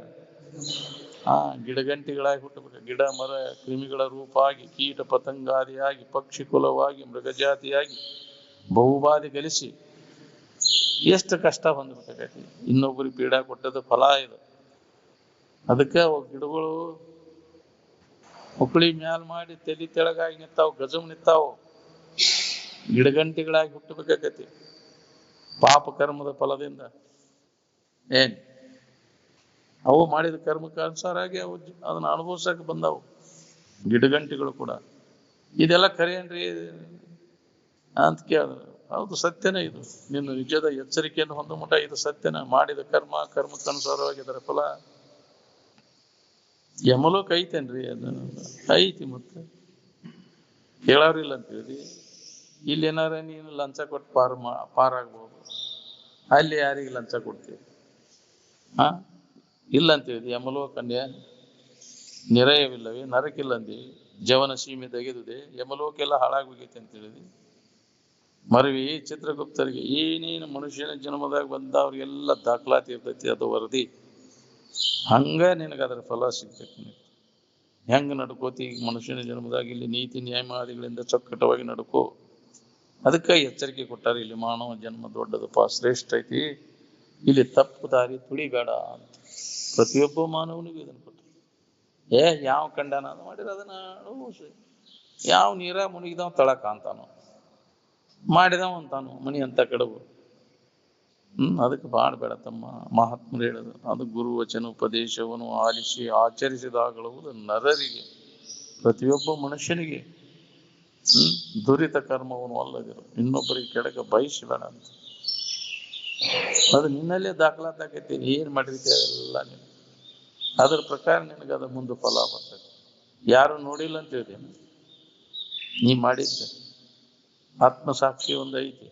ಗಿಡಗಂಟಿಗಳಾಗಿ ಹುಟ್ಟಬೇಕು. ಗಿಡ ಮರ ಕ್ರಿಮಿಗಳ ರೂಪ ಆಗಿ, ಕೀಟ ಪತಂಗಾದಿಯಾಗಿ, ಪಕ್ಷಿ ಕುಲವಾಗಿ, ಮೃಗಜಾತಿಯಾಗಿ ಬಹುಬಾಧಿ ಗಳಿಸಿ ಎಷ್ಟು ಕಷ್ಟ ಹೊಂದಬೇಕಾಗೈತಿ. ಇನ್ನೊಬ್ಬರಿಗೆ ಪೀಡಾ ಕೊಟ್ಟದ ಫಲ ಇದು. ಅದಕ್ಕೆ ಅವು ಗಿಡಗಳು ಮುಕ್ಕಳಿ ಮ್ಯಾಲ್ ಮಾಡಿ ತಲೆ ತೆಳಗಾಗಿ ನಿಂತಾವು, ಗಜಮ್ ನಿಂತಾವು. ಗಿಡಗಂಟಿಗಳಾಗಿ ಹುಟ್ಟಬೇಕಾಗೈತಿ ಪಾಪ ಕರ್ಮದ ಫಲದಿಂದ. ಅವು ಮಾಡಿದ ಕರ್ಮಕ್ಕೆ ಅನುಸಾರಾಗಿ ಅವು ಅದನ್ನ ಅನುಭವಿಸಕ್ಕೆ ಬಂದವು ಗಿಡಗಂಟಿಗಳು ಕೂಡ. ಇದೆಲ್ಲ ಖರೇನ್ರಿ ಅಂತ ಕೇಳಿದ್ರು. ಹೌದು, ಸತ್ಯನೇ ಇದು. ನಿನ್ನ ನಿಜದ ಎಚ್ಚರಿಕೆಯನ್ನು ಹೊಂದ ಮಟ್ಟ ಇದು ಸತ್ಯನ. ಮಾಡಿದ ಕರ್ಮಕ್ಕನುಸಾರವಾಗಿ ಅದರ ಫಲ ಯಮಲೋಕ ಐತೇನ್ರಿ? ಅದು ಐತಿ. ಮತ್ತೆ ಹೇಳೋರಿಲ್ಲ ಅಂತೇಳಿ ಇಲ್ಲಿ ಏನಾರ ನೀನು ಲಂಚ ಕೊಟ್ಟು ಪಾರಾಗ್ಬೋದು. ಅಲ್ಲಿ ಯಾರಿಗೆ ಲಂಚ ಕೊಡ್ತೀವಿ? ಇಲ್ಲ ಅಂತೇಳಿ ಯಮಲೋಕನ್ಯ ನಿರಯವಿಲ್ಲವೇ? ನರಕಿಲ್ಲ ಅಂದೀವಿ. ಜವನ ಸೀಮೆ ತೆಗೆದಿದೆ, ಯಮಲೋಕೆಲ್ಲ ಹಾಳಾಗೋಗೈತೆ ಅಂತ ಹೇಳಿದ್ವಿ. ಮರವಿ ಚಿತ್ರಗುಪ್ತರಿಗೆ ಏನೇನು ಮನುಷ್ಯನ ಜನ್ಮದಾಗ ಬಂದವ್ರಿಗೆಲ್ಲ ದಾಖಲಾತಿ ಇರ್ತೈತಿ, ಅದು ವರದಿ. ಹಂಗ ನಿನಗೆ ಅದರ ಫಲ ಸಿಗ್ತೈತಿ. ಹೆಂಗ ನಡ್ಕೋತಿ ಮನುಷ್ಯನ ಜನ್ಮದಾಗ ಇಲ್ಲಿ ನೀತಿ ನ್ಯಾಯಮಾದಿಗಳಿಂದ ಚೊಕ್ಕಟವಾಗಿ ನಡ್ಕೋ. ಅದಕ್ಕೆ ಎಚ್ಚರಿಕೆ ಕೊಟ್ಟಾರೆ. ಇಲ್ಲಿ ಮಾನವ ಜನ್ಮ ದೊಡ್ಡದಪ್ಪ, ಶ್ರೇಷ್ಠ ಐತಿ, ಇಲ್ಲಿ ತಪ್ಪು ದಾರಿ ತುಳಿಬೇಡ ಅಂತ ಪ್ರತಿಯೊಬ್ಬ ಮಾನವನಿಗೂ ಇದನ್ನು ಕೊಟ್ಟರು. ಯಾವ ಕಂಡನ ಮಾಡಿರ ಅದನ್ನ ಯಾವ ನೀರ ಮುಳುಗಿದವ ತಳ ಕಾಂತಾನೋ, ಮಾಡಿದವ ಅಂತಾನು ಮಣಿ ಅಂತ ಕಡವು. ಅದಕ್ಕೆ ಮಾಡಬೇಡ ತಮ್ಮ. ಮಹಾತ್ಮರು ಹೇಳೋದು ಅದು ಗುರು ವಚನ ಉಪದೇಶವನ್ನು ಆಲಿಸಿ ಆಚರಿಸಿದಾಗಲುವುದು ನರರಿಗೆ, ಪ್ರತಿಯೊಬ್ಬ ಮನುಷ್ಯನಿಗೆ ದುರಿತ ಕರ್ಮವನ್ನು ಅಲ್ಲದಿರು, ಇನ್ನೊಬ್ಬರಿಗೆ ಕೆಡಕ ಬಯಸಬೇಡ ಅಂತ. ಅದು ನಿನ್ನಲ್ಲೇ ದಾಖಲಾತಾಕೈತಿ. ಏನ್ ಮಾಡಿರ್ತೀಯ ಎಲ್ಲ ನೀನು, ಅದ್ರ ಪ್ರಕಾರ ನಿನಗೆ ಅದ ಮುಂದೆ ಫಲ ಬರ್ತದೆ. ಯಾರು ನೋಡಿಲ್ಲ ಅಂತ ಹೇಳಿದೇನೆ, ನೀ ಮಾಡಿದ್ದೆ ಆತ್ಮಸಾಕ್ಷಿ ಒಂದು ಐತಿ.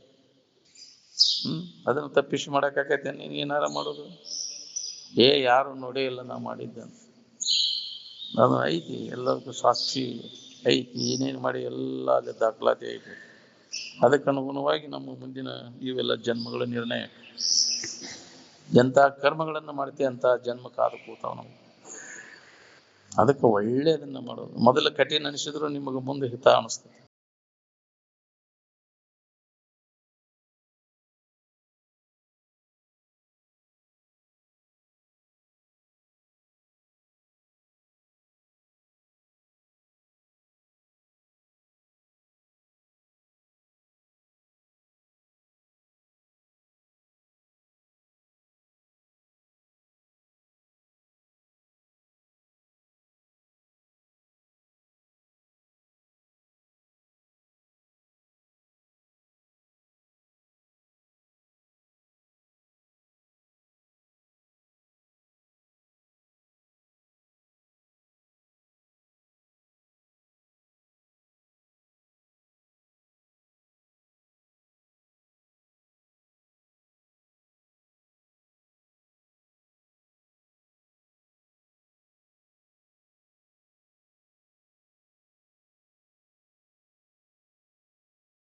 ಅದನ್ನ ತಪ್ಪಿಸಿ ಮಾಡಕ್ಕಾಕೈತೆ ನೀನ್ ಏನಾರ ಮಾಡೋದು? ಯಾರು ನೋಡೇ ಇಲ್ಲ ನಾ ಮಾಡಿದ್ದೆ ಅಂತ. ಅದು ಐತಿ, ಎಲ್ಲದಕ್ಕೂ ಸಾಕ್ಷಿ ಐತಿ. ಏನೇನು ಮಾಡಿ ಎಲ್ಲ ಅಲ್ಲಿ ದಾಖಲಾತಿ ಐತಿ. ಅದಕ್ಕೆ ಅನುಗುಣವಾಗಿ ನಮ್ಮ ಮುಂದಿನ ಇವೆಲ್ಲ ಜನ್ಮಗಳ ನಿರ್ಣಯ. ಎಂಥ ಕರ್ಮಗಳನ್ನು ಮಾಡ್ತೀವಿ ಅಂತ ಜನ್ಮ ಕಾದು ಕೂತಾವ ನಾವು. ಅದಕ್ಕೆ ಒಳ್ಳೆಯದನ್ನ ಮಾಡೋದು. ಮೊದಲು ಕಠಿಣ ಅನಿಸಿದ್ರು ನಿಮಗೆ ಮುಂದೆ ಹಿತ ಅನಿಸ್ತದೆ.